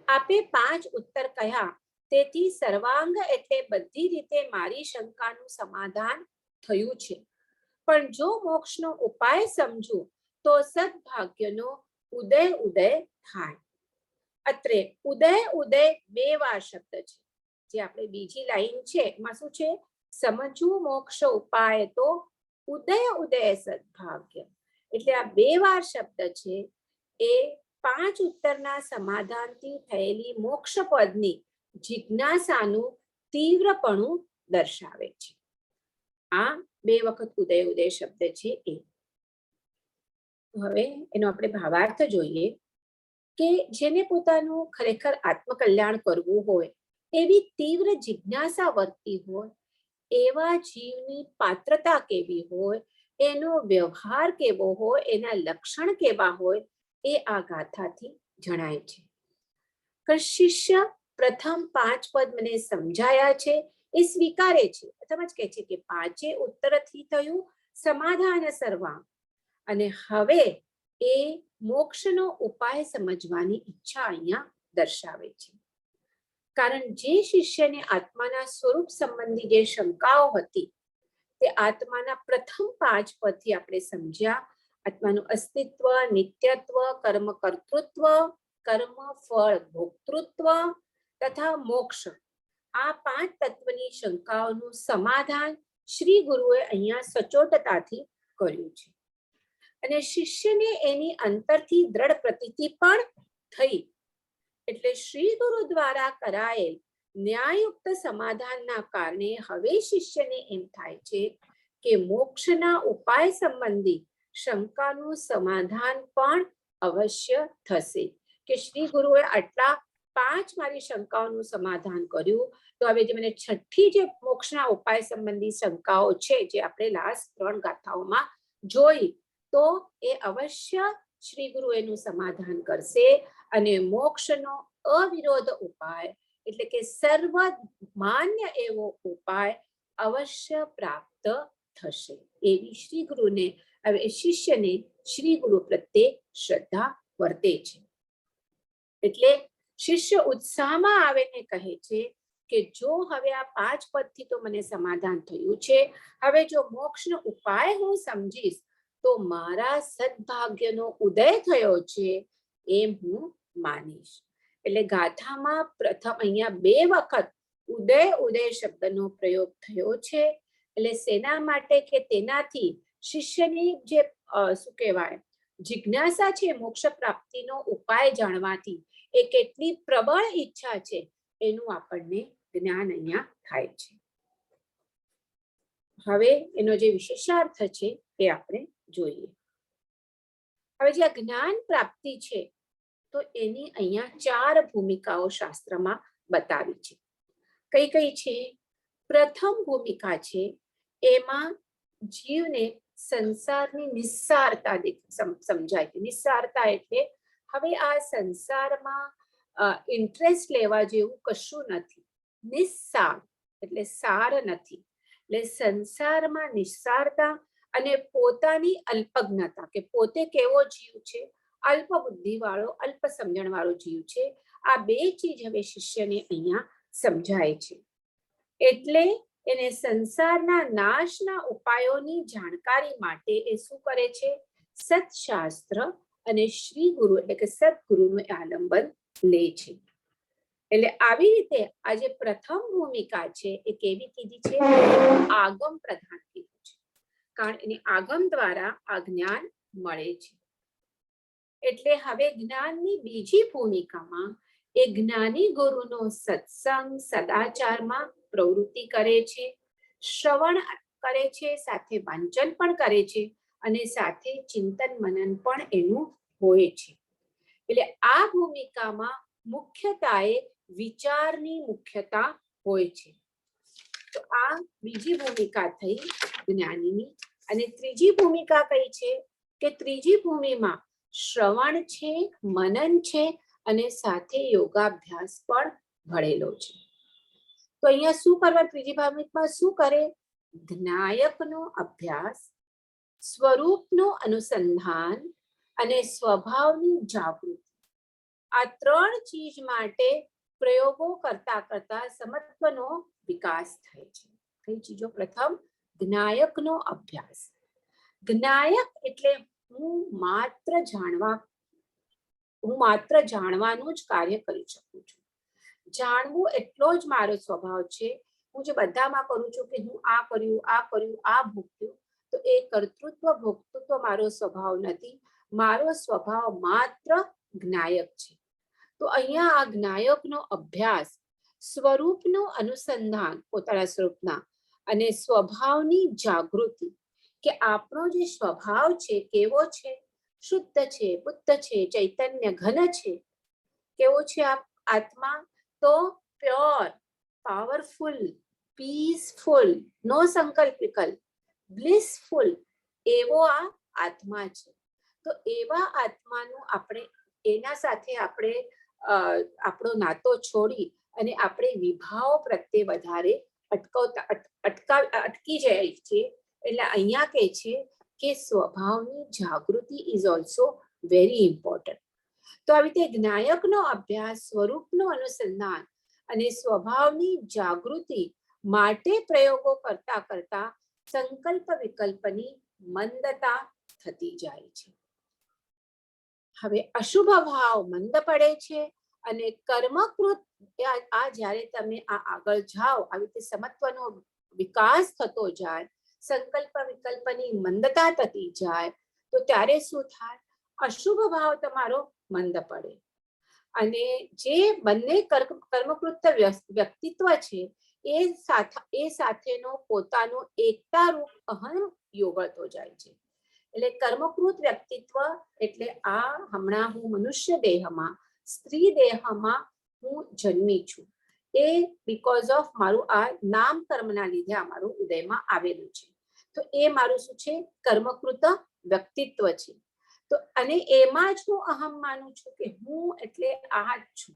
આપે 5 ઉત્તર કહ્યા, તેથી સર્વાંગ એટલે બધી રીતે મારી શંકાનું સમાધાન થયું છે. પણ જો મોક્ષનો ઉપાય સમજુ તો સદભાગ્યનો ઉદય થાય. અત્રે ઉદય ઉદય બે વાર શબ્દ છે. જે આપણે બીજી લાઈન છે એમાં શું છે? સમજવું મોક્ષ ઉપાય તો ઉદય ઉદય સદભાગ્ય. એટલે આ બે વાર શબ્દ છે એ 5 ઉત્તરના સમાધાનથી થયેલી મોક્ષ પદની જિજ્ઞાસાનું તીવ્રપણું દર્શાવે છે. આ બે વખત ઉદય ઉદય શબ્દ છે એ. હવે એનો આપણે ભાવાર્થ જોઈએ કે જેને પોતાનું ખરેખર આત્મકલ્યાણ કરવું હોય, એવી તીવ્ર જિજ્ઞાસા વર્તી હોય, એવા જીવની પાત્રતા કેવી હોય, એનો વ્યવહાર કેવો હોય, એના લક્ષણ કેવા હોય, એ આ ગાથાથી જણાય છે. શિષ્ય પ્રથમ 5 પદ મને સમજાયા છે એ સ્વીકારે છે, અથવા જ કહે છે કે 5 ઉત્તરથી થયું સમાધાન સર્વા, અને હવે એ મોક્ષનો ઉપાય સમજવાની ઈચ્છા અહીંયા દર્શાવે છે. કારણ જે શિષ્યને આત્માના સ્વરૂપ સંબંધી જે શંકાઓ હતી તે આત્માના પ્રથમ 5 પદથી આપણે સમજ્યા. આત્માનું અસ્તિત્વ, નિત્યત્વ, કર્મ કર્તૃત્વ, કર્મ ફળ ભોક્તૃત્વ તથા મોક્ષ, આ 5 તત્વની શંકાઓનું સમાધાન શ્રી ગુરુએ અહીંયા સચોટતાથી કર્યું છે. અને શિષ્યને એની અંતરથી દ્રઢ પ્રતીતિ પણ થઈ. એટલે શ્રી ગુરુ દ્વારા કરાયેલ ન્યાયયુક્ત સમાધાનના કારણે હવે શિષ્યને એમ થાય છે કે મોક્ષના ઉપાય સંબંધી શંકાનું સમાધાન પણ અવશ્ય થશે. કે શ્રી ગુરુએ આટલા 5 મારી શંકાઓનું સમાધાન કર્યું, તો હવે જે મને છઠ્ઠી જે મોક્ષના ઉપાય સંબંધી શંકાઓ છે, જે આપણે લાસ્ટ 3 ગાથાઓમાં જોઈ, તો એ અવશ્ય શ્રી ગુરુ એનું સમાધાન કરશે અને મોક્ષનો અવિરોધ ઉપાય, એટલે કે સર્વ માન્ય એવો ઉપાય અવશ્ય પ્રાપ્ત થશે. એવી શ્રી ગુરુને હવે શિષ્યને શ્રી ગુરુ પ્રત્યે શ્રદ્ધા વર્તે છે. એટલે શિષ્ય ઉત્સાહમાં આવીને કહે છે કે જો હવે આ 5 પદથી તો મને સમાધાન થયું છે, હવે જો મોક્ષનો ઉપાય હું સમજીશ તો મારા સદભાગ્યનો ઉદય થયો છે એમ હું માનીશ. એટલે ગાથામાં પ્રથમ અહીંયા 2 વખત ઉદય ઉદય શબ્દનો પ્રયોગ થયો છે. એટલે સેના માટે કે તેનાથી શિષ્યની જે શું કહેવાય જિજ્ઞાસા છે મોક્ષ પ્રાપ્તિનો ઉપાય જાણવાથી, એ કેટલી પ્રબળ ઈચ્છા છે એનું આપણને જ્ઞાન અહીંયા થાય છે. હવે એનો જે વિશેષાર્થ છે એ આપણે જોઈએ. હવે જે જ્ઞાન પ્રાપ્તિ છે તો એની અહીંયા 4 ભૂમિકાઓ શાસ્ત્રમાં બતાવી છે. કઈ કઈ છે? પ્રથમ ભૂમિકા છે એમાં જીવને સંસારની નિસ્સારતા સમજાય છે. નિસ્સારતા એટલે હવે આ સંસારમાં ઇન્ટરેસ્ટ લેવા જેવું કશું નથી. નિસ્સાર એટલે સાર નથી. એટલે સંસારમાં નિસ્સારતા અને પોતાની અલ્પજ્ઞતા, કે પોતે કેવો જીવ છે, અલ્પ બુદ્ધિ વાળો, અલ્પ સમજણ વાળો જીવ છે. આ 2 ચીજ હવે શિષ્યને અહીંયા સમજાય છે. એટલે એને સંસારના નાશના ઉપાયોની જાણકારી માટે એ શું કરે છે? સત્શાસ્ત્ર અને શ્રી ગુરુ એટલે કે સદગુરુનું આલંબન લે છે. એટલે આવી રીતે આ જે પ્રથમ ભૂમિકા છે એ કેવી કીધી છે? આગમ પ્રધાન કીધું છે. કારણ એની આગમ દ્વારા આ જ્ઞાન મળે છે. એટલે હવે જ્ઞાનની બીજી ભૂમિકામાં એ જ્ઞાની ગુરુનો સત્સંગ સદાચારમાં પ્રવૃત્તિ કરે છે, શ્રવણ કરે છે, સાથે વાંચન પણ કરે છે અને સાથે ચિંતન મનન પણ એનું હોય છે. એટલે આ ભૂમિકામાં મુખ્યતાએ વિચારની મુખ્યતા હોય છે. તો આ બીજી ભૂમિકા થઈ જ્ઞાનીની. અને ત્રીજી ભૂમિકા કઈ છે? કે ત્રીજી ભૂમિમાં શ્રવણ છે, મનન છે અને સાથે યોગાભ્યાસ પણ ભળેલો છે. તો અહીંયા શું કરવા? ત્રીજી ભૂમિકામાં શું કરે? જ્ઞાયકનો અભ્યાસ, સ્વરૂપનું અનુસંધાન અને સ્વભાવની જાગૃતિ, આ 3 ચીજ માટે પ્રયોગો કરતા કરતા સમત્વનો વિકાસ થાય છે. કઈ ચીજો? પ્રથમ જ્ઞાયકનો અભ્યાસ. જ્ઞાયક એટલે હું માત્ર જાણવા હું માત્ર જાણવાનું જ કાર્ય કરી શકું છું. જાણવું એટલો જ મારો સ્વભાવ છે. હું જે બધામાં કરું છું કે હું આ કર્યું, આ ભોગવ્યું, તો એ કર્તૃત્વ ભોક્તૃત્વ મારો સ્વભાવ નથી. મારો સ્વભાવ માત્ર જ્ઞાયક છે. તો અહીંયા આ જ્ઞાયકનો અભ્યાસ, સ્વરૂપનું અનુસંધાન પોતાના સ્વરૂપના, અને સ્વભાવની જાગૃતિ, કે આપણો જે સ્વભાવ છે કેવો છે, શુદ્ધ છે, બુદ્ધ છે, ચૈતન્ય ઘન છે. કેવો છે આ આત્મા? તો પ્યોર, પાવરફુલ, પીસફુલ, નો સંકલ્પ વિકલ્પ, બ્લિસફુલ, એવો આ આત્મા છે. તો એવા આત્માનું આપણે, એના સાથે આપણે આપણો નાતો છોડી અને આપણે વિભાવ પ્રત્યે વધારે અટકી જાય છે. એટલે અહીંયા કહે છે કે સ્વભાવની જાગૃતિ ઇઝ ઓલ્સો વેરી ઇમ્પોર્ટન્ટ. તો આવી રીતે જ્ઞાયકનો અભ્યાસ, સ્વરૂપનું અનુસંધાન અને સ્વભાવની જાગૃતિ માટે પ્રયોગો કરતા કરતા સંકલ્પ વિકલ્પની મંદતા થતી જાય છે. હવે અશુભ ભાવ મંદ પડે છે અને કર્મકૃત, આ જ્યારે તમે આ આગળ જાઓ, આવી રીતે સમત્વનો વિકાસ થતો જાય, સંકલ્પ વિકલ્પની મંદતા થતી જાય, તો ત્યારે શું થાય? અશુભ ભાવ તમારો મંદ પડે. અને જે બંને કર્મકૃત વ્યક્તિત્વ છે એ સાથેનો પોતાનો એકતા રૂપ અહમ યોગળતો જાય છે. એટલે કર્મકૃત વ્યક્તિત્વ એટલે આ હમણાં હું મનુષ્ય દેહમાં, સ્ત્રી દેહમાં હું જન્મી છું, એ બીકોઝ ઓફ મારું આ નામ કર્મના લીધે આ મારું ઉદયમાં આવેલું છે. તો એ મારું શું છે? કર્મકૃત વ્યક્તિત્વ છે. તો અને એમાં જ હું અહમ માનું છું કે હું એટલે આ જ છું.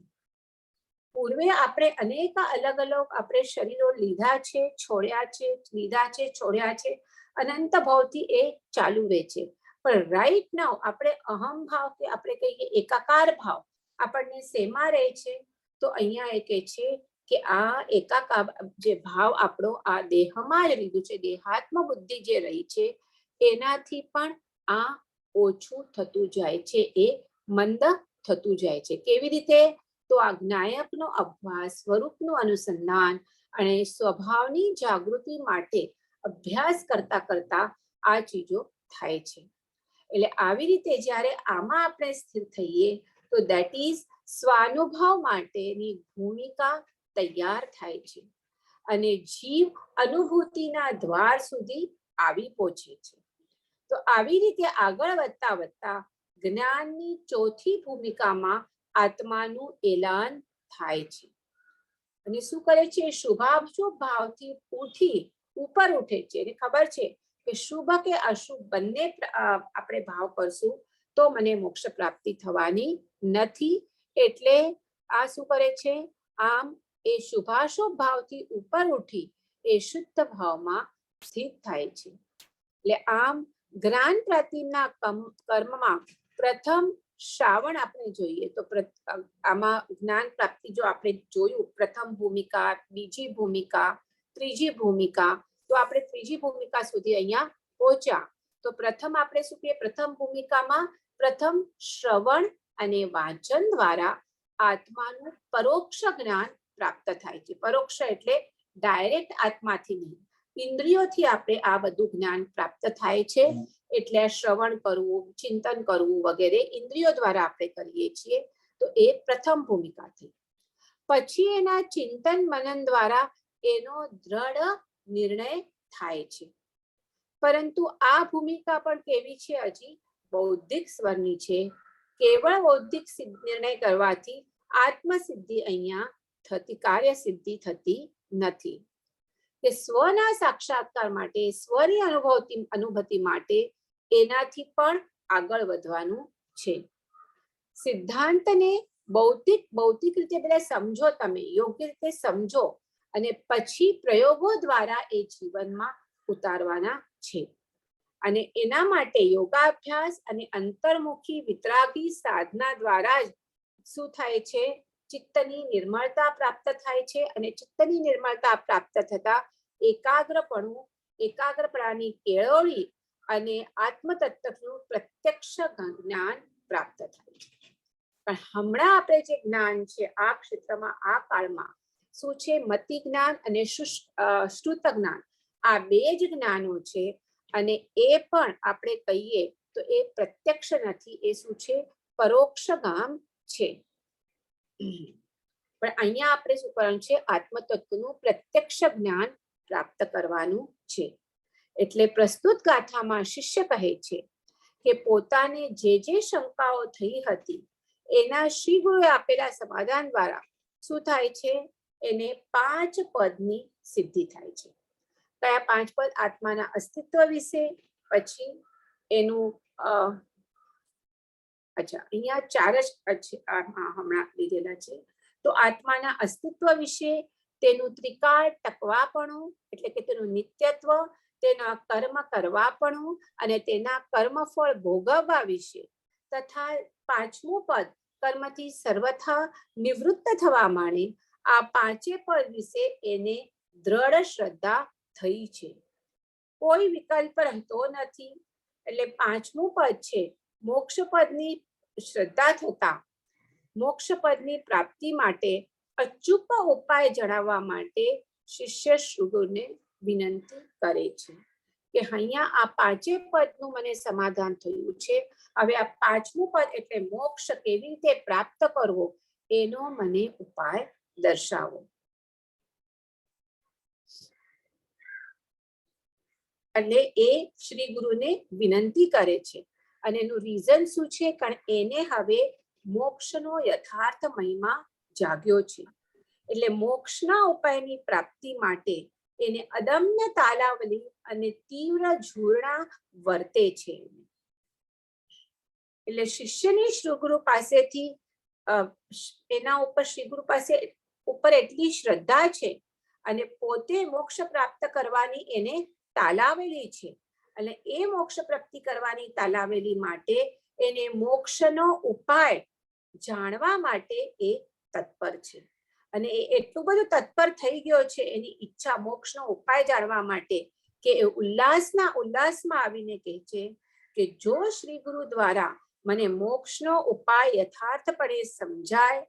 પૂર્વે આપણે અનેક અલગ અલગ આપણે શરીરો લીધા છે, છોડ્યા છે, લીધા છે, છોડ્યા છે, અનંત ભાવથી એ ચાલુ રહે છે. પણ રાઈટ નાઉ આપણે અહમ ભાવ, કે આપણે કહીએ એકાકાર ભાવ, આપણને શેમાં રહે છે? તો અહીંયા એ કહે છે કે આ એકાકાર જે ભાવ આપણો આ દેહમાં જ લીધું છે, દેહાત્મ બુદ્ધિ જે રહી છે, એનાથી પણ આ ઓછું થતું જાય છે, એ મંદ થતું જાય છે. કેવી રીતે? તો આ જ્ઞાયકનો અભ્યાસ, સ્વરૂપનું અનુસંધાન અને સ્વભાવની જાગૃતિ માટે અભ્યાસ કરતા કરતા આ ચીજો થાય છે. એટલે આવી રીતે જ્યારે આમાં આપણે સ્થિર થઈએ તો દેટ ઇઝ સ્વાનુભવ માટેની ભૂમિકા તૈયાર થાય છે અને જીવ અનુભૂતિના દ્વાર સુધી આવી પહોંચે છે. તો આવી રીતે આગળ વધતા વધતા જ્ઞાનની ચોથી ભૂમિકામાં આત્માનું એલાન થાય છે. અને શું કરે છે? શુભાશુભ ભાવથી ઉઠી ઉપર ઉઠે છે. એને ખબર છે કે શુભ કે અશુભ બંને આપણે ભાવ કરશું તો મને મોક્ષ પ્રાપ્તિ થવાની નથી. એટલે આ શું કરે છે? આમ એ શુભાશુભ ભાવથી ઉપર ઉઠી એ શુદ્ધ ભાવમાં સ્થિત થાય છે. એટલે આમ જ્ઞાન પ્રાપ્તિના કર્મમાં પ્રથમ શ્રાવણ આપણે જોઈએ તો આમાં જ્ઞાન પ્રાપ્તિ જો આપણે જોયું, પ્રથમ ભૂમિકા, બીજી ભૂમિકા, ત્રીજી ભૂમિકા, તો આપણે ત્રીજી ભૂમિકા સુધી અહીંયા પહોંચ્યા. તો પ્રથમ આપણે શું કહીએ? પ્રથમ ભૂમિકામાં પ્રથમ શ્રવણ અને વાંચન દ્વારા આત્માનું પરોક્ષ જ્ઞાન પ્રાપ્ત થાય છે. પરોક્ષ એટલે ડાયરેક્ટ આત્માથી નહીં, ઇન્દ્રિયોથી આપણે આ બધું જ્ઞાન પ્રાપ્ત થાય છે. એટલે શ્રવણ કરવું, ચિંતન કરવું વગેરે ઇન્દ્રિયો દ્વારા આપણે કરીએ છીએ. તો એ પ્રથમ ભૂમિકા થઈ. પછી એના ચિંતન મનન દ્વારા એનો દ્રઢ નિર્ણય થાય છે. પરંતુ આ ભૂમિકા પણ કેવી છે? હજી બૌદ્ધિક સ્વરની છે. કેવળ બૌદ્ધિક નિર્ણય કરવાથી આત્મસિદ્ધિ અહીંયા થતી, કાર્ય સિદ્ધિ થતી નથી. કે સ્વના સાક્ષાત્કાર માટે, સ્વની અનુભૂતિ માટે એનાથી પણ આગળ વધવાનું છે. સિદ્ધાંતને ભૌતિક રીતે બધા સમજો, તમે યોગ્ય રીતે સમજો અને પછી પ્રયોગો દ્વારા એ જીવનમાં ઉતારવાના છે. અને એના માટે યોગાભ્યાસ અને અંતર્મુખી વિતરાગી સાધના દ્વારા જ શું થાય છે? ચિત્તની નિર્મળતા પ્રાપ્ત થાય છે. અને ચિત્તની નિર્મળતા પ્રાપ્ત થતા એકાગ્રપણાની કેળવણી અને આત્મતત્વનું પ્રત્યક્ષ જ્ઞાન પ્રાપ્ત થાય છે. પણ હમણાં આપણે જે જ્ઞાન છે આ ક્ષેત્રમાં આ કાળમાં શું છે, મતિ જ્ઞાન અને શ્રુત જ્ઞાન, આ બે જ જ્ઞાનો છે. અને એ પણ આપણે કહીએ તો એ પ્રત્યક્ષ નથી, એ શું છે, પરોક્ષ ગામ છે. પણ અહીંયા આપણે શું કરવાનું છે, આત્મતત્વનું પ્રત્યક્ષ જ્ઞાન પ્રાપ્ત કરવાનું છે. એટલે પ્રસ્તુત ગાથામાં શિષ્ય કહે છે કે પોતાને જે શંકાઓ થઈ હતી એના શ્રી ગુરુએ આપેલા સમાધાન દ્વારા શું થાય છે, એને 5 પદની સિદ્ધિ થાય છે. કયા 5 પદ? આત્માના અસ્તિત્વ વિશે, પછી એનું અચ્છા અહીંયા 4 જ હમણાં લીધેલા છે. તો આત્માના અસ્તિત્વ વિશે, તેનું ત્રિકાળ ટકવાપણું એટલે કે તેનું નિત્યત્વ, તેના કર્મ કરવાપણું અને તેના કર્મફળ ભોગવવા વિશે, તથા 5મું પદ કર્મથી સર્વથા નિવૃત્ત થવા માંડે, આ 5 પદ વિશે એને દ્રઢ શ્રદ્ધા થઈ છે, કોઈ વિકલ્પ રહેતો નથી. એટલે 5મું પદ છે, મોક્ષ પદની શ્રદ્ધા થતા મોક્ષ પદની પ્રાપ્તિ માટે અચૂક ઉપાય જણાવવા માટે શિષ્ય શ્રીગુરુને વિનંતી કરે છે કે અહીંયા આ 5 પદનું મને સમાધાન થયું છે, હવે આ 5મું પદ એટલે મોક્ષ કેવી રીતે પ્રાપ્ત કરવો એનો મને ઉપાય દર્શાવો. એટલે એ શ્રી ગુરુને વિનંતી કરે છે. અને એનું રીઝન શું છે? કારણ એને હવે મોક્ષનો યથાર્થ મહિમા જાગ્યો છે. એટલે મોક્ષના ઉપાયની પ્રાપ્તિ માટે એને અદમ્ય તાલાવલી અને તીવ્ર ઝૂરણા વર્તે છે. એટલે શિષ્યની શ્રી ગુરુ પાસેથી એના ઉપર શ્રી ગુરુ પાસે ઉપર એટલી શ્રદ્ધા છે અને પોતે મોક્ષ પ્રાપ્ત કરવાની એને તાલાવેલી છે. અને એ મોક્ષ પ્રાપ્તિ કરવાની તાલાવેલી માટે એને મોક્ષનો ઉપાય જાણવા માટે એ તત્પર છે. અને એ એટલું બધું તત્પર થઈ ગયો છે એની ઈચ્છા મોક્ષનો ઉપાય જાણવા માટે કે એ ઉલ્લાસમાં આવીને કહે છે કે જો શ્રી ગુરુ દ્વારા મને મોક્ષનો ઉપાય યથાર્થપણે સમજાય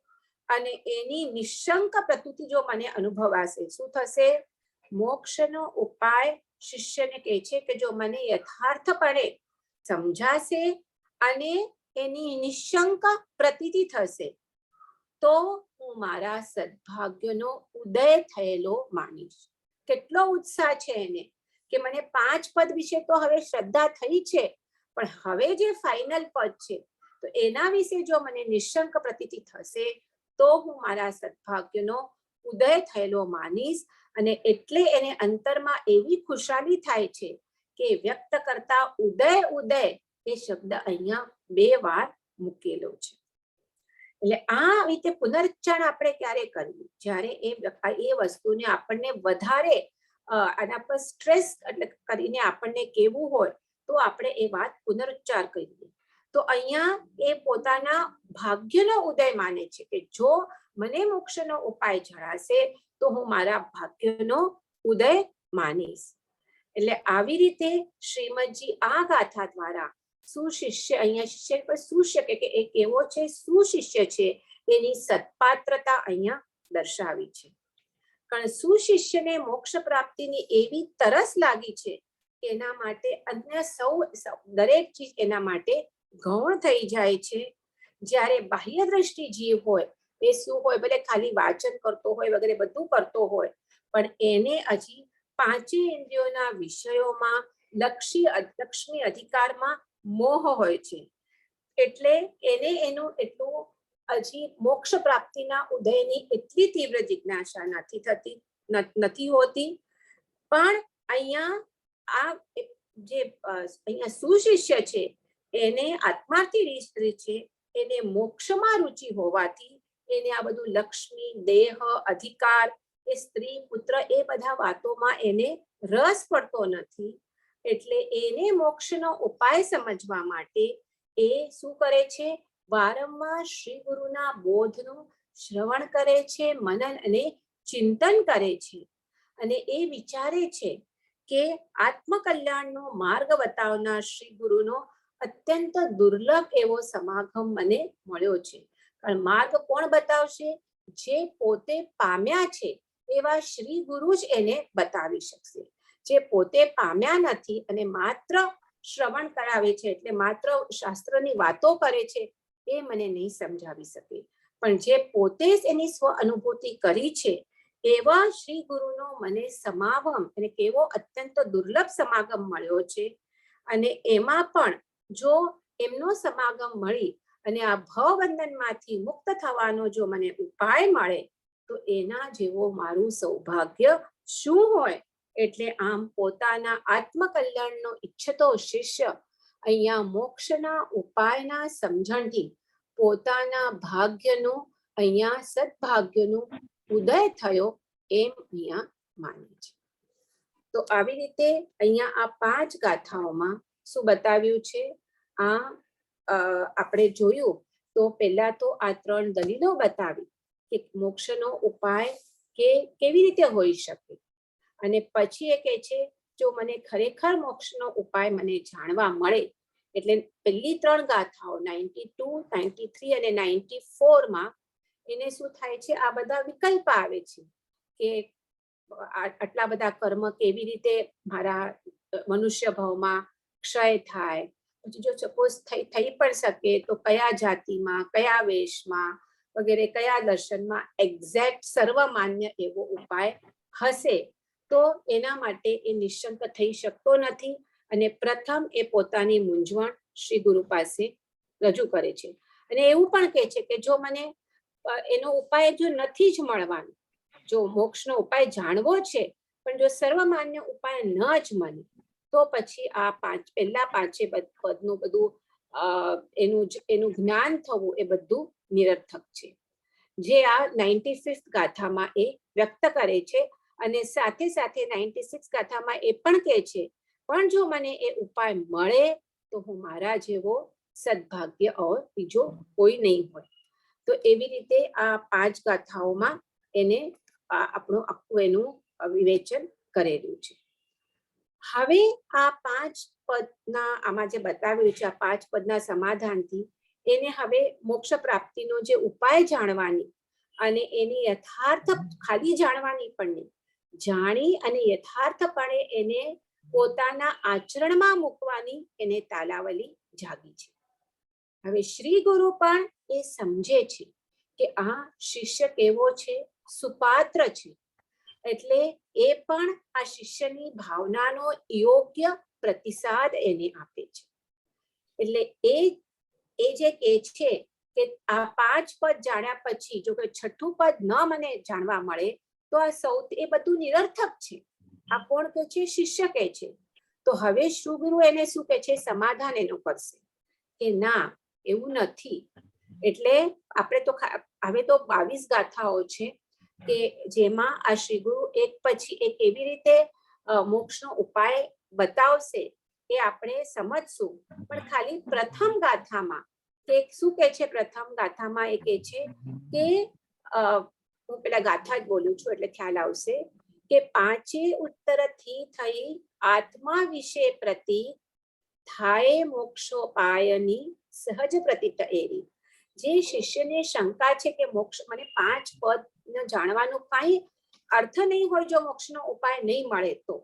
અને એની નિશંક પ્રતુતિ જો મને અનુભવાશે, શું થશે? મોક્ષનો ઉપાય શિષ્યને કહે છે કે જો મને યથાર્થપણે સમજાશે અને એની નિશંક પ્રતીતિ થશે તો હું મારા સદભાગ્યનો ઉદય થયેલો માનીશ. કેટલો ઉત્સાહ છે એને કે મને 5 પદ વિશે તો હવે શ્રદ્ધા થઈ છે, પણ હવે જે ફાઇનલ પદ છે તો એના વિશે જો મને નિશંક પ્રતીતિ થશે તો હું મારા સદભાગ્યનો ઉદય થયેલો માનીશ. અને એટલે એને અંતરમાં એવી ખુશાલી થાય છે કે વ્યક્ત કરતા ઉદય એ શબ્દ અહીંયા 2 વાર મૂકેલો છે. એટલે આ રીતે પુનરુચ્ચારણ આપણે ક્યારે કરવું? જ્યારે એ વસ્તુને આપણને વધારે આના પર સ્ટ્રેસ એટલે કરીને આપણને કેવું હોય તો આપણે એ વાત પુનરુચ્ચાર કરીએ. તો અહીંયા એ પોતાના ભાગ્યનો ઉદય માને છે કે જો મને મોક્ષનો ઉપાય જણાશે તો હું મારા ભાગ્યનો ઉદય માનીશ. એટલે આવી રીતે શ્રીમદજી આ ગાથા દ્વારા સુશિષ્ય, અહીંયા શિષ્ય પર સુશિષ્ય કે એ કેવો છે, સુશિષ્ય છે એની સત્પાત્રતા અહીંયા દર્શાવી છે. કારણ સુશિષ્યને મોક્ષ પ્રાપ્તિની એવી તરસ લાગી છે કે એના માટે અન્ય દરેક ચીજ એના માટે ગૌણ થઈ જાય છે. જ્યારે બાહ્ય દ્રષ્ટિ જીવ હોય એ શું હોય, ભલે ખાલી વાચન કરતો હોય વગેરે બધું કરતો હોય, પણ એને હજી 5 ઇન્દ્રિયોના વિષયોમાં લક્ષ્મી અધિકારમાં મોહ હોય છે. એટલે એને એનું એટલું હજી મોક્ષ પ્રાપ્તિના ઉદયની એટલી તીવ્ર જિજ્ઞાસા નથી હોતી. પણ અહીંયા આ જે અહીંયા સુશિષ્ય છે એને આત્માર્થી રીત છે, એને મોક્ષમાં રુચિ હોવાથી એને આ બધું લક્ષ્મી, દેહ, અધિકાર, એ સ્ત્રી, પુત્ર એ બધા વાતોમાં એને રસ પડતો નથી. એટલે એને મોક્ષનો ઉપાય સમજવા માટે એ શું કરે છે? વારંવાર શ્રી ગુરુના બોધનું શ્રવણ કરે છે, મનન અને ચિંતન કરે છે. અને એ વિચારે છે કે આત્મકલ્યાણનો માર્ગ બતાવનાર શ્રી ગુરુનો અત્યંત દુર્લભ એવો સમાગમ મને મળ્યો છે. પણ માર્ગ કોણ બતાવશે? જે પોતે પામ્યા છે એવા શ્રી ગુરુ જ એને બતાવી શકશે. જે પોતે પામ્યા નથી અને માત્ર શ્રવણ કરાવે છે, એટલે માત્ર શાસ્ત્રની વાતો કરે છે, એ મને નહીં સમજાવી શકે. પણ જે પોતે જ એની સ્વ અનુભૂતિ કરી છે એવા શ્રી ગુરુનો મને સમાગમ, અને કેવો અત્યંત દુર્લભ સમાગમ મળ્યો છે. અને એમાં પણ જો એમનો સમાગમ મળી અને આ ભવબંધનમાંથી મુક્ત થવાનો જો મને ઉપાય મળે તો એના જેવો મારું સૌભાગ્ય શું હોય. એટલે આમ પોતાના આત્મકલ્યાણનો ઈચ્છતો શિષ્ય અહીંયા મોક્ષના ઉપાયના સમજણથી પોતાના ભાગ્યનું, અહીંયા સદભાગ્યનું ઉદય થયો એમ અહીંયા માને છે. તો આવી રીતે અહીંયા આ 5 ગાથાઓમાં શું બતાવ્યું છે? આ આપણે જોયું તો પહેલા તો આ 3 દલીલો બતાવી કે મોક્ષનો ઉપાય કે કેવી રીતે હોઈ શકે, અને પછી એ કહે છે જો મને ખરેખર મોક્ષનો ઉપાય મને જાણવા મળે, એટલે પહેલી 3 ગાથાઓ 92, 93 અને 94 એને શું થાય છે? આ બધા વિકલ્પ આવે છે કે આટલા બધા કર્મ કેવી રીતે મારા મનુષ્ય ભાવમાં ક્ષય થાય, પછી જો સપોઝ થઈ પણ શકે તો કયા જાતિમાં, કયા વેશમાં વગેરે, કયા દર્શનમાં એક્ઝેક્ટ સર્વમાન્ય એવો ઉપાય હશે. તો એના માટે એ નિશ્ચંક થઈ શકતો નથી, અને પ્રથમ એ પોતાની મૂંઝવણ શ્રી ગુરુ પાસે રજૂ કરે છે. અને એવું પણ કહે છે કે જો મને એનો ઉપાય જો નથી જ મળવાનો, જો મોક્ષનો ઉપાય જાણવો છે પણ જો સર્વમાન્ય ઉપાય ન જ મને, તો પછી આ પહેલા 5 પદનું બધું એનું જ્ઞાન થવું એ બધું નિરર્થક છે, જે આ 95th ગાથામાં એ વ્યક્ત કરે છે. અને સાથે સાથે 96 ગાથામાં એ પણ કહે છે પણ જો મને એ ઉપાય મળે તો હું મારા જેવો સદભાગ્ય ઓર બીજો કોઈ નહીં હોય. તો એવી રીતે આ 5 ગાથાઓમાં એને આપણું આખું એનું વિવેચન કરેલું છે. હવે આ 5 પદના આમાં જે બતાવ્યું છે, આ 5 પદના સમાધાનથી એને હવે મોક્ષ પ્રાપ્તિનો જે ઉપાય જાણવાની અને એની યથાર્થ ખાલી જાણવાની પણ નહીં, જાણી અને યથાર્થપણે એને પોતાના આચરણમાં મૂકવાની એને તાલાવલી જાગી છે. હવે શ્રી ગુરુ પણ એ સમજે છે કે આ શિષ્ય કેવો છે? સુપાત્ર છે. એટલે એ પણ આ શિષ્યની ભાવનાનો યોગ્ય પ્રતિસાદ એને આપે છે. એટલે એ જે કહે છે કે આ 5 પદ જાણ્યા પછી જો કે 6થું પદ ન મને જાણવા મળે તો આ સૌથી એ બધું નિરર્થક છે. આ કોણ કહે છે? શિષ્ય કહે છે. તો હવે શ્રી ગુરુ એને શું કહે છે? સમાધાન એનું કરશે કે ના, એવું નથી. એટલે આપણે તો હવે તો 22 ગાથાઓ છે કે જેમાં આ શ્રી ગુરુ એક પછી એક એવી રીતે મોક્ષનો ઉપાય બતાવશે એ આપણે સમજશું. પણ ખાલી પ્રથમ ગાથામાં કે શું કહે છે? પ્રથમ ગાથામાં એ કહે છે કે હું પેલા ગાથા જ બોલું છું એટલે ખ્યાલ આવશે કે 5 ઉત્તરથી થઈ આત્મા વિશે પ્રતિ થાય મોક્ષોપાયની સહજ પ્રતીત એરી. જે શિષ્યને શંકા છે કે મોક્ષ મને 5 પદ જાણવાનું કઈ અર્થ નહીં હોય જો મોક્ષનો ઉપાય નહીં મળે તો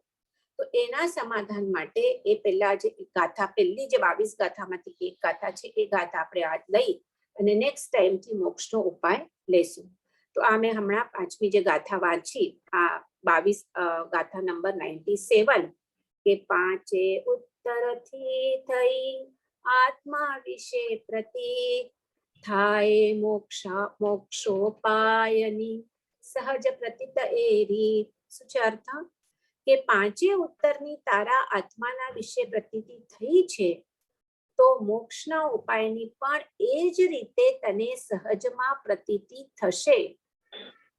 એના સમાધાન માટે એ પહેલા જે ગાથા પહેલી જે 22 ગાથામાંથી એક ગાથા છે એ ગાથા આપણે આજ લઈ અને નેક્સ્ટ ટાઈમથી મોક્ષનો ઉપાય લેશું. તો આ મેં હમણાં 5મી જે ગાથા વાંચી, આ 22 ગાથા નંબર 97 કે 5 ઉત્તરથી થઈ આત્મા વિશે પ્રતીત થાય મોક્ષોપાયની સહજ પ્રતીત એ રીત. શું છે અર્થ? કે 5 ઉત્તરની તારા આત્માના વિશે પ્રતીતિ થઈ છે તો મોક્ષના ઉપાયની પણ એ જ રીતે તને સહજમાં પ્રતીતિ થશે.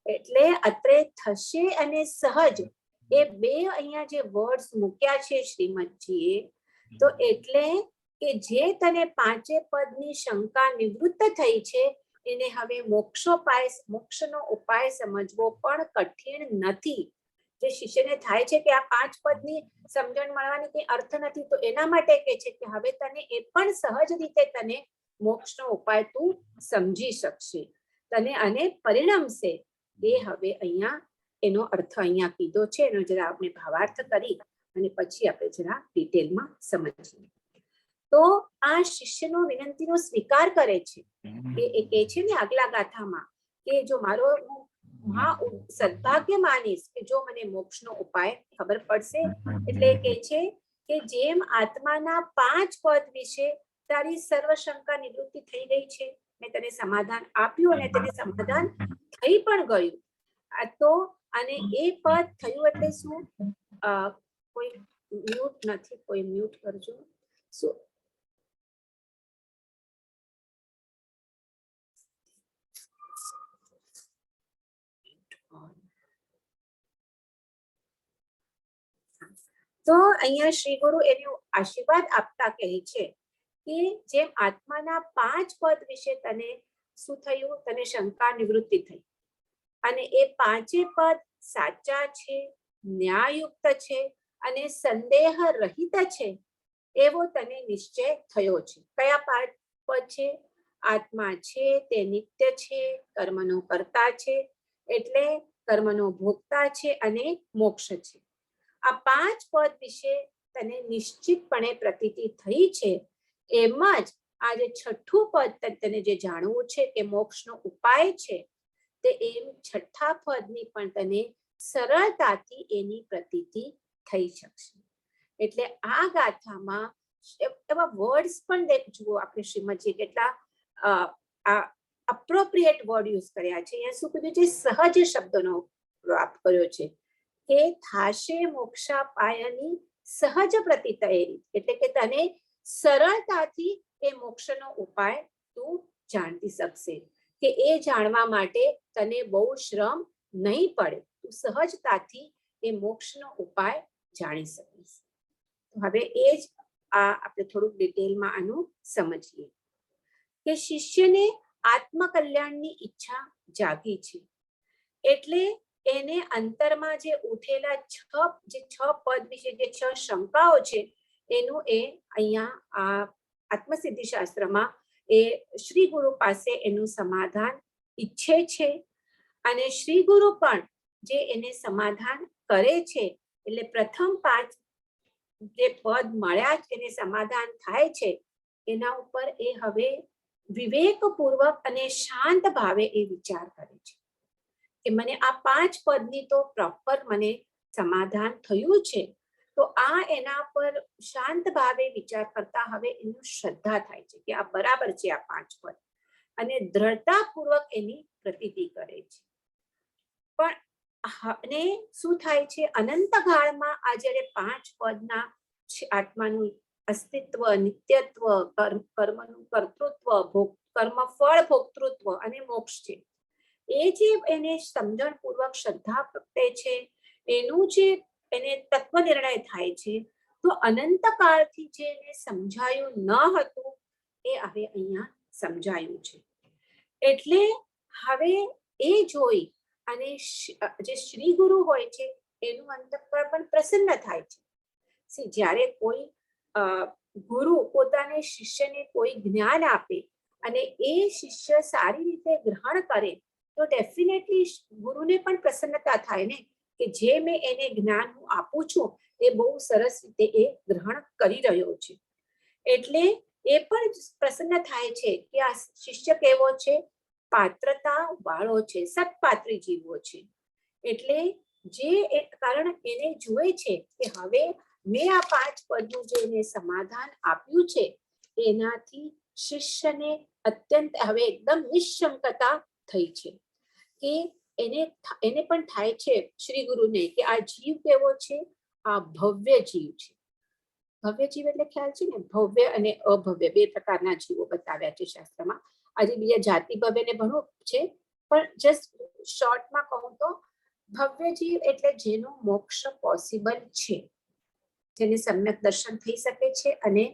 એટલે અત્રે થશે અને સહજ એ બે અહીંયા જે વર્ડ્સ મૂક્યા છે શ્રીમદજીએ, તો એટલે કે જે તને 5 પદની શંકા નિવૃત્ત થઈ છે એને હવે મોક્ષનો ઉપાય સમજવો પણ કઠિન નથી. જે શિષ્યને થાય છે કે આ 5 પદની સમજણ મળવાની કઈ અર્થ નથી, તો એના માટે કહે છે કે હવે તને એ પણ સહજ રીતે તને મોક્ષનો ઉપાય તું સમજી શકશે, તને આને પરિણમશે. એ હવે અહીંયા એનો અર્થ અહીંયા કીધો છે, એનો જરા આપણે ભાવાર્થ કરી અને પછી આપણે જરા ડિટેલમાં સમજીએ. તો આ શિષ્યનો વિનંતીનો સ્વીકાર કરે છે. એ કહે છે ને આગલા ગાથામાં કે જો મારો સદભાગ્ય માનીશ કે જો મને મોક્ષનો ઉપાય ખબર પડશે. એટલે કહે છે કે જેમ આત્માના 5 પદ વિશે તારી સર્વ શંકા નિવૃત્તિ થઈ ગઈ છે, મેં તને સમાધાન આપ્યું અને તેને સમાધાન થઈ પણ ગયું. તો અને એ પદ થયું એટલે શું? કોઈ મ્યુટ નથી, કોઈ મ્યુટ કરજો. શું તો અહીંયા શ્રી ગુરુ એને આશીર્વાદ આપતા કહે છે કે જેમ આત્માના 5 પદ વિશે તને શું થયું? તને શંકા નિવૃત્તિ થઈ અને એ 5 પદ સાચા છે, ન્યાયયુક્ત છે અને સંદેહ રહિત છે એવો તને નિશ્ચય થયો છે. કયા પદ છે? આત્મા છે તે નિત્ય છે, કર્મનો કર્તા છે એટલે કર્મનો ભોગતા છે અને મોક્ષ છે. આ 5 પદ વિશે તને નિશ્ચિતપણે પ્રતીતિ થઈ છે. એમ જ આ જે 6થું પદ તને જે જાણવું છે કે મોક્ષનો ઉપાય છે, તે એમ 6થા પદની પણ તને સરળતાથી એની પ્રતીતિ થઈ શકશે. એટલે આ ગાથામાં એવા વર્ડ્સ પણ જુઓ આપણે શ્રીમદજી કેટલા અપ્રોપ્રિએટ વર્ડ યુઝ કર્યા છે. અહીંયા શું કીધું છે? સહજ શબ્દનો પ્રયોગ કર્યો છે કે થાશે મોક્ષાપાયની સહજ પ્રતીતયેરી, એટલે કે તને સરળતાથી એ મોક્ષનો ઉપાય તું જાણતી શકશે, કે એ જાણવા માટે તને બહુ શ્રમ નહીં પડે, તું સહજતાથી એ મોક્ષનો ઉપાય જાણી શકીશ. હવે એ જ આપણે થોડુંક ડિટેલમાં આનું સમજીએ કે શિષ્યને આત્મકલ્યાણની ઈચ્છા જાગી છે. એટલે એને અંતરમાં જે ઉઠેલા 6 પદ વિશે જે 6 શંકાઓ છે એનું એ અહીંયા આ આત્મસિદ્ધિ શાસ્ત્રમાં એ શ્રી ગુરુ પાસે એનું સમાધાન ઈચ્છે છે. અને શ્રી ગુરુ પણ જે એને સમાધાન કરે છે, એટલે પ્રથમ 5 જે પદ મળ્યા જ એને સમાધાન થાય છે, એના ઉપર એ હવે વિવેકપૂર્વક અને શાંત ભાવે એ વિચાર કરે છે કે મને આ 5 પદની તો પ્રોપર મને સમાધાન થયું છે, તો આ એના પર શાંત ભાવે વિચાર કરતા હવે એનું શ્રદ્ધા થાય છે કે આ બરાબર છે આ 5 પદ, અને દ્રઢતાપૂર્વક એની પ્રતીતિ કરે છે. પણ શું થાય છે? અનંતકાળમાં આ જ્યારે 5 પદના આત્માનું અસ્તિત્વ, નિત્યત્વ, કર્મનું કર્તૃત્વ, કર્મ ફળ ભોક્તૃત્વ અને મોક્ષ છે, એ જે એને સમજણપૂર્વક શ્રદ્ધા પ્રગટે છે, એનું જે એને તત્વ નિર્ણય થાય છે, તો અનંતકાળથી જે એને સમજાયું ન હતું એ હવે અહીંયા સમજાયું છે. એટલે હવે એ જોઈ અને જે શ્રી ગુરુ હોય છે એનું અંતઃકરણ પણ પ્રસન્ન થાય છે. જ્યારે કોઈ ગુરુ પોતાને શિષ્યને કોઈ જ્ઞાન આપે અને એ શિષ્ય સારી રીતે ગ્રહણ કરે તો ડેફિનેટલી ગુરુને પણ પ્રસન્નતા થાય ને કે જે મેં એને જ્ઞાન હું આપું છું એ બહુ સરસ રીતે એ ગ્રહણ કરી રહ્યો છે. એટલે એ પણ પ્રસન્ન થાય છે કે આ શિષ્ય કેવો છે? પાત્રતા વાળો છે, સત્પાત્રી જીવો છે. એટલે જે કારણ એને જુએ છે કે હવે મેં આ 5 પદનું જે એને સમાધાન આપ્યું છે એનાથી શિષ્યને અત્યંત હવે એકદમ નિશંકતા થઈ છે કે એને પણ થાય છે શ્રી ગુરુને કે આ જીવ કેવો છે? આ ભવ્ય જીવ છે. ભવ્ય જીવ એટલે ખ્યાલ છે ને, ભવ્ય અને અભવ્ય 2 પ્રકારના જીવો બતાવ્યા છે શાસ્ત્રમાં. આજે બીજા જાતિ ભવ્યને ભણવું છે, પણ જસ્ટ શોર્ટમાં કહું તો ભવ્ય જીવ એટલે જેનો મોક્ષ પોસિબલ છે, જેને સમ્યક દર્શન થઈ શકે છે, અને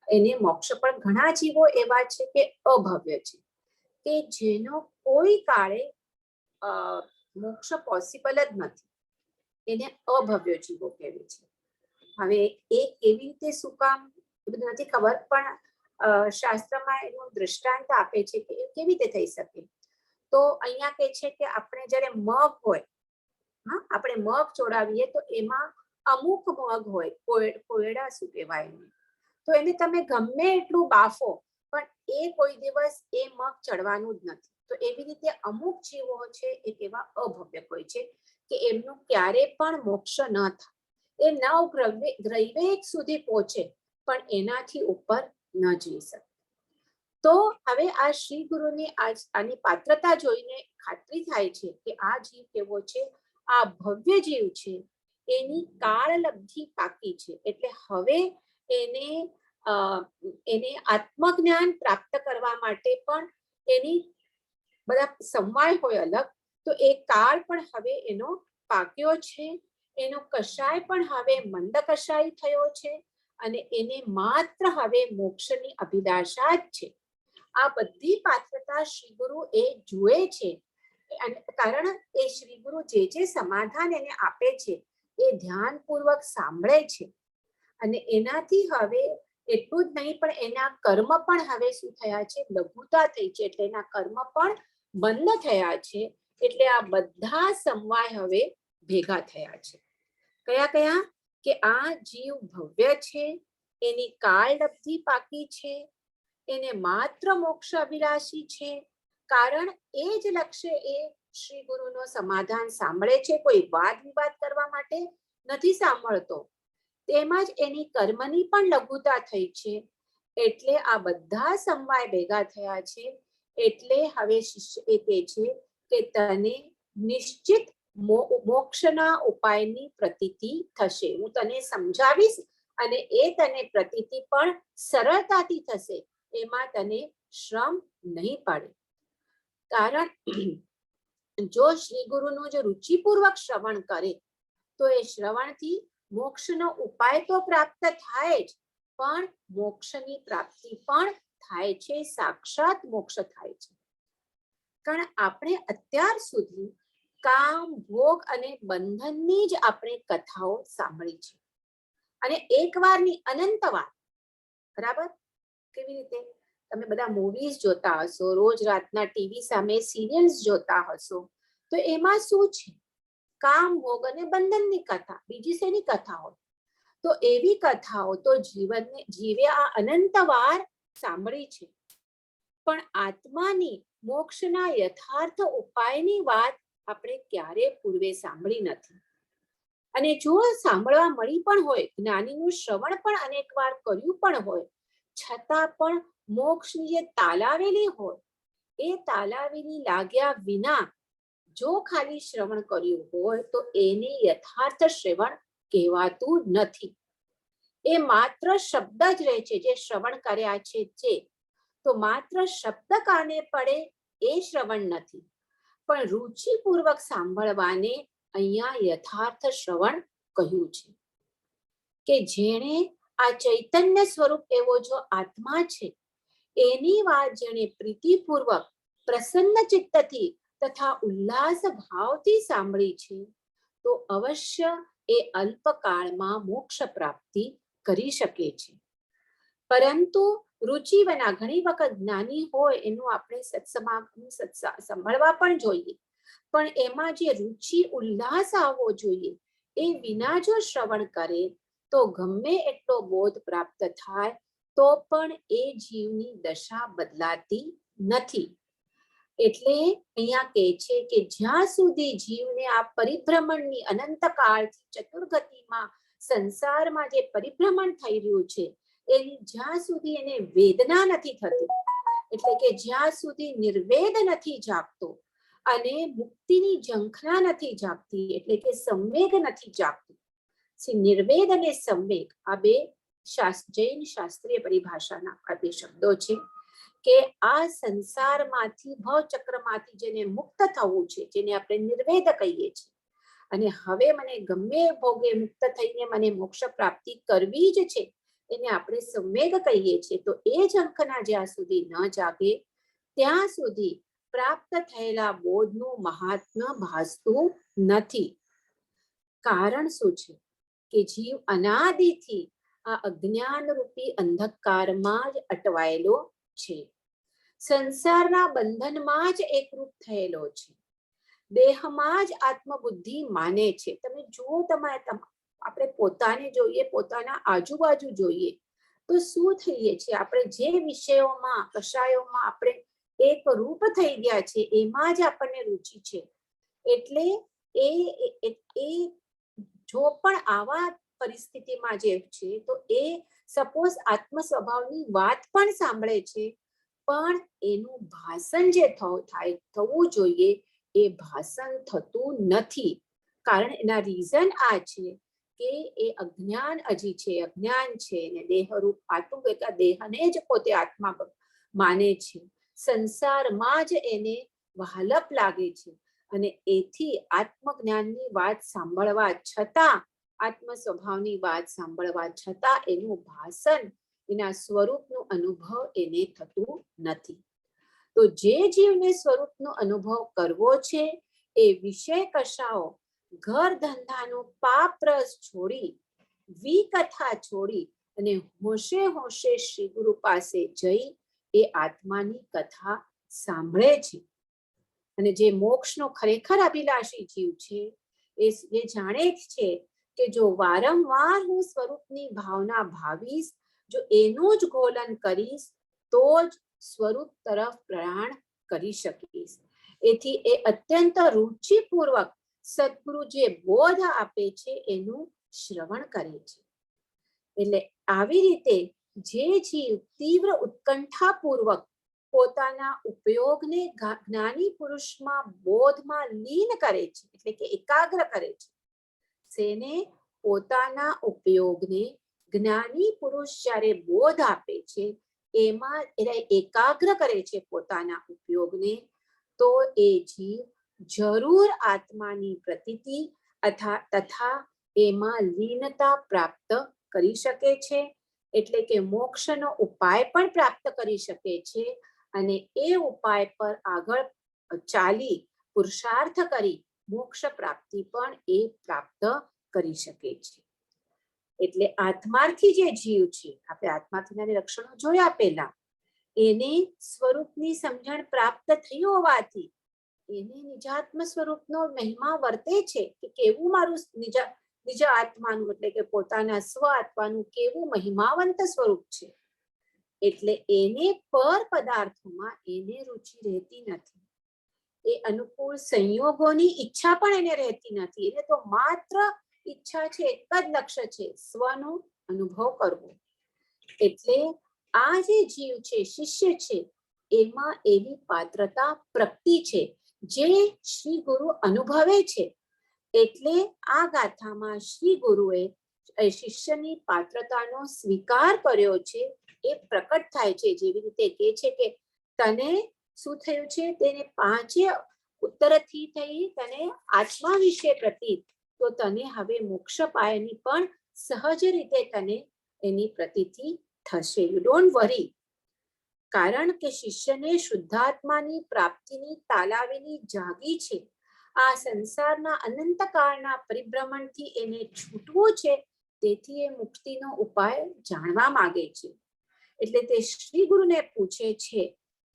એને મોક્ષ પણ ઘણા જીવો એવા છે કે અભવ્ય છે કે જેનો કોઈ કાળે મોક્ષ પોસિબલ જ નથી, એને અભવ્ય જીવો કહેવાય છે. હવે એ કેવી રીતે શું કામ એ બધું નથી ખબર, પણ શાસ્ત્રમાં એનું દૃષ્ટાંત આપે છે કે એ કેવી રીતે થઈ શકે. તો અહીંયા કહે છે કે આપણે જ્યારે મગ હોય, હા, આપણે મગ ચોડાવીએ તો એમાં અમુક મગ હોય, કોયડા શું કહેવાય એને, તો એને તમે ગમે એટલું બાફો પણ એ કોઈ દિવસ એ મગ ચડવાનું જ નથી. તો એવી રીતે અમુક જીવો છે એ એવા અભવ્ય હોય છે કે એમનું ક્યારે પણ મોક્ષ ન થાય. એ નવ ગ્રૈવેક સુધી પહોંચે પણ એનાથી ઉપર ન જઈ શકે. તો હવે આ શ્રી ગુરુની આની પાત્રતા જોઈને ખાતરી થાય છે કે આ જીવ કેવો છે, આ ભવ્ય જીવ છે, એની કાળલબ્ધિ પાકી છે. એટલે હવે એને આત્મજ્ઞાન પ્રાપ્ત કરવા માટે પણ એની બધા સમવાય હોય અલગ, તો એ કાળ પણ હવે એનો પાક્યો છે. એનો કષાય પણ હવે મંદ કષાય થયો છે અને એને માત્ર હવે મોક્ષની અભિલાષા જ છે. આ બધી પાત્રતા શ્રી ગુરુ એ જુએ છે. કારણ એ શ્રી ગુરુ જે સમાધાન એને આપે છે એ ધ્યાનપૂર્વક સાંભળે છે અને એનાથી હવે એટલું જ નહીં પણ એના કર્મ પણ હવે શું થયા છે, લઘુતા થઈ છે. એટલે એના કર્મ પણ બંધ થયા છે. એટલે આ બધા સમવાય હવે ભેગા થયા છે. કયા કયા? કે આ જીવ ભવ્ય છે, એની કાળલબ્ધિ પાકી છે, એને માત્ર મોક્ષ અભિલાષી છે. કારણ એ જ લક્ષ્ય એ શ્રી ગુરુનો સમાધાન સાંભળે છે. કોઈ વાદ વિવાદ કરવા માટે નથી સાંભળતો. તેમજ એની કર્મની પણ લઘુતા થઈ છે. એટલે આ બધા સમવાય ભેગા થયા છે. એટલે હવે શિષ્ય એ કહે છે કે તને નિશ્ચિત મોક્ષના ઉપાયની પ્રતીતિ થશે. હું તને સમજાવીશ અને એ તને પ્રતીતિ પણ સરળતાથી થશે. એમાં તને શ્રમ નહીં પડે. કારણ જો શ્રી ગુરુનું જો રુચિપૂર્વક શ્રવણ કરે તો એ શ્રવણથી મોક્ષનો ઉપાય તો પ્રાપ્ત થાય જ, પણ મોક્ષની પ્રાપ્તિ પણ થાય છે. સાક્ષાત મોક્ષ થાય છે. કારણ આપણે અત્યાર સુધી કામ, ભોગ અને બંધનની જ આપણે કથાઓ સાંભળી છે. અને એકવારની અનંત વાર, બરાબર? કેવી રીતે? તમે બધા મૂવીઝ જોતા હશો, રોજ રાતના ટીવી સામે સિરિયલ્સ જોતા હશો, તો એમાં શું છે? કામ, ભોગ અને બંધનની કથા. બીજી શેની કથા હોય? તો એવી કથાઓ તો જીવે આ અનંત વાર સાંભળી છે, પણ આત્માની મોક્ષના યથાર્થ ઉપાયની વાત આપણે ક્યારે પૂર્વે સાંભળી નથી. અને જો સાંભળવા મળી પણ હોય, જ્ઞાનીનું શ્રવણ પણ અનેક વાર કર્યું પણ હોય, છતાં પણ મોક્ષની જે તાલાવેલી હોય એ તાલાવેલી લાગ્યા વિના જો ખાલી શ્રવણ કર્યું હોય તો એને યથાર્થ શ્રવણ કહેવાતું નથી. એ માત્ર શબ્દ જ રહે છે. જે શ્રવણ કર્યા છે તો માત્ર શબ્દ કાને પડે એ શ્રવણ નથી, પણ રુચિપૂર્વક સાંભળવાને અહીંયા યથાર્થ શ્રવણ કહ્યું છે. કે જેણે આ ચૈતન્ય સ્વરૂપ એવો જો આત્મા છે એની વાત જેણે પ્રીતિપૂર્વક પ્રસન્ન ચિત્તથી તથા ઉલ્લાસ ભાવથી સાંભળી છે તો અવશ્ય એ અલ્પકાળમાં મોક્ષ પ્રાપ્તિ કરી શકે છે. પરંતુ રુચિવના ઘણી વખત જ્ઞાની હોય એનું આપણે સત્સમાગમ સાંભળવા પણ જોઈએ, પણ એમાં જે રુચિ ઉલ્લાસ આવવો જોઈએ એ વિના જો શ્રવણ કરે તો ગમે એટલો બોધ પ્રાપ્ત થાય તો પણ એ જીવની દશા બદલાતી નથી. એટલે અહીંયા કહે છે કે જ્યાં સુધી જીવને આ પરિભ્રમણની અનંત કાળથી ચતુર્ગતિમાં સંસારમાં જે પરિભ્રમણ થઈ રહ્યું છે એની જ્યાં સુધી એને વેદના નથી થતી, એટલે કે જ્યાં સુધી નિર્વેદ નથી જાગતો અને મુક્તિની ઝંખના નથી જાગતી, એટલે કે સંવેગ નથી જાગતું. નિર્વેદ અને સંવેગ આ બે જૈન શાસ્ત્રીય પરિભાષાના આ બે શબ્દો છે કે આ સંસારમાંથી ભવચક્રમાંથી જેને મુક્ત થવું છે, જેને આપણે નિર્વેદ કહીએ છીએ, અને હવે મને ગમે ભોગે મુક્ત થઈને મને મોક્ષ પ્રાપ્તિ કરવી જ છે એને આપણે સંવેગ કહીએ છીએ. તો એ ઝંખના જ્યાં સુધી ન જાગે ત્યાં સુધી પ્રાપ્ત થયેલા બોધનું મહાત્મ્ય ભાસતું નથી. કારણ શું છે? કે જીવ અનાદિથી આ અજ્ઞાન રૂપી અંધકારમાં જ અટવાયેલો છે, સંસારના બંધનમાં જ એકરૂપ થયેલો છે, દેહમાં જ આત્મબુદ્ધિ માને છે. તમે જુઓ, આપણે પોતાને જોઈએ, પોતાના આજુબાજુ જોઈએ તો શું થઈએ છીએ આપણે? જે વિષયોમાં કષાયોમાં આપણે એક રૂપ થઈ ગયા છે એમાં જ આપણને રુચિ છે. એટલે એ જો પણ આવા પરિસ્થિતિમાં જે છે તો એ સપોઝ આત્મ સ્વભાવની વાત પણ સાંભળે છે, પણ એનું ભાષણ જે થવું જોઈએ એ ભાષણ થતું નથી. કારણ એના રીઝન આ છે કે એ અજ્ઞાન હજી છે, અજ્ઞાન છે, ને દેહરૂપ આત્મ એટલે દેહને જ પોતે આત્મા માને છે, સંસારમાં જ એને વહાલપ લાગે છે, અને એથી આત્મજ્ઞાનની વાત સાંભળવા છતાં, આત્મ સ્વભાવની વાત સાંભળવા છતાં એનું ભાષણ, એના સ્વરૂપનો અનુભવ એને થતું નથી. તો જે જીવને સ્વરૂપનો અનુભવ કરવો છે એ વિષય કશાઓ, ઘર ધંધાનો પાપ રસ છોડી, વિકથા છોડી અને હોશે હોશે શ્રી ગુરુ પાસે જઈ એ આત્માની કથા સાંભળે છે. અને જે મોક્ષનો ખરેખર અભિલાષી જીવ છે એ જાણે છે કે જો વારંવાર હું સ્વરૂપની ભાવના ભાવીશ, જો એનું જ ગોલન કરીશ તો જ સ્વરૂપ તરફ પ્રયાણ કરી શકીશ. એથી એ અત્યંત રુચિપૂર્વક સદગુરુ જે બોધ આપે છે એનું શ્રવણ કરે છે. એટલે આવી રીતે જે જીવ તીવ્ર ઉત્કંઠાપૂર્વક પોતાના ઉપયોગને જ્ઞાની પુરુષમાં બોધમાં લીન કરે છે, એટલે કે એકાગ્ર કરે છે, તેને પોતાના ઉપયોગને જ્ઞાની પુરુષ જ્યારે બોધ આપે છે એમાં એકાગ્ર કરે છે પોતાના ઉપયોગને, તો એ જીવ જરૂર આત્માની પ્રતીતિ તથા એમાં લીનતા પ્રાપ્ત કરી શકે છે. એટલે કે મોક્ષનો ઉપાય પણ પ્રાપ્ત કરી શકે છે, અને એ ઉપાય પર આગળ ચાલી પુરુષાર્થ કરી મોક્ષ પ્રાપ્તિ પણ એ પ્રાપ્ત કરી શકે છે. એટલે આત્માર્થી જે જીવ છે, આપણે આત્માર્થીના લક્ષણો જોયા પહેલા, એને સ્વરૂપની સમજણ પ્રાપ્ત થઈ હોવાથી એને નિજાત્મ સ્વરૂપનો મહિમા વર્તે છે કે કેવું મારું નિજ આત્માનું, એટલે કે પોતાના સ્વ આત્માનું કેવું મહિમાવંત સ્વરૂપ છે. એટલે એને પર પદાર્થોમાં એને રુચિ રહેતી નથી, એ અનુકૂળ સંયોગોની ઈચ્છા પણ એને રહેતી નથી. એને તો માત્ર ઈચ્છા છે, એક જ લક્ષ્ય છે, સ્વનો અનુભવ કરવો. એટલે આ જે જીવ છે, શિષ્ય છે, એમાં એવી પાત્રતા પ્રગતિ છે જે શ્રી ગુરુ અનુભવે છે. એટલે આ ગાથામાં શ્રી ગુરુએ શિષ્યની પાત્રતાનો સ્વીકાર કર્યો છે એ પ્રકટ થાય છે. જેવી રીતે કહે છે કે તને શું થયું છે, તેને પાંચે ઉત્તરથી થઈ તને આત્મા વિશે પ્રતીત, તો તને હવે મોક્ષ પાયની પણ સહજ રીતે તને એની પ્રતીતિ થશે. You don't worry. કારણ કે શિષ્યને શુદ્ધાત્માની પ્રાપ્તિની તાલાવીની જાગી છે. આ સંસારના અનંતકાળના પરિભ્રમણથી એને છૂટવું છે, તેથી એ મુક્તિનો ઉપાય જાણવા માંગે છે. એટલે તે શ્રી ગુરુને પૂછે છે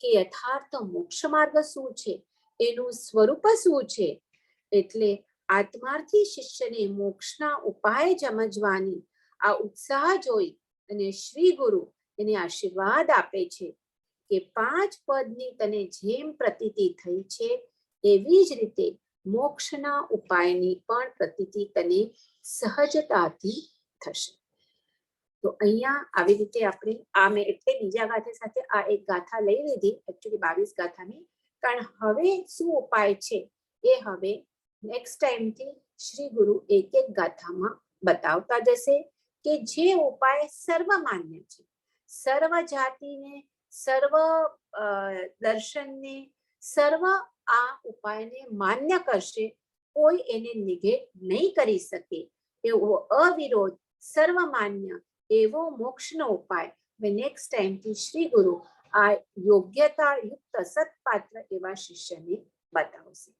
કે યથાર્થ મોક્ષ માર્ગ શું છે, એનું સ્વરૂપ શું છે. એટલે આત્માર્થી શિષ્યને મોક્ષના ઉપાય સમજવાની આ ઉત્સાહ જોઈ અને શ્રી ગુરુ એને આશીર્વાદ આપે છે કે 5 પદની તને જેમ પ્રતીતિ થઈ છે એવી જ રીતે મોક્ષના ઉપાયની પણ પ્રતીતિ તને સહજતાથી થશે. તો અહીંયા આવી રીતે આપણે મેં એટલે બીજા ગાથા સાથે આ એક ગાથા લઈ લીધી, એકચ્યુઅલી 22 ગાથાની. કારણ હવે શું ઉપાય છે એ હવે નેક્સ્ટ ટાઈમથી શ્રી ગુરુ એક એક ગાથામાં બતાવતા જશે કે જે ઉપાય સર્વમાન્ય છે, સર્વ જાતિને, સર્વ દર્શનને, સર્વ આ ઉપાયને માન્ય કરશે, કોઈ એને નિગેટ નહીં કરી શકે એવો અવિરોધ સર્વમાન્ય એવો મોક્ષનો ઉપાય નેક્સ્ટ ટાઈમથી શ્રી ગુરુ આ યોગ્યતા યુક્ત સત્પાત્ર એવા શિષ્યને બતાવશે.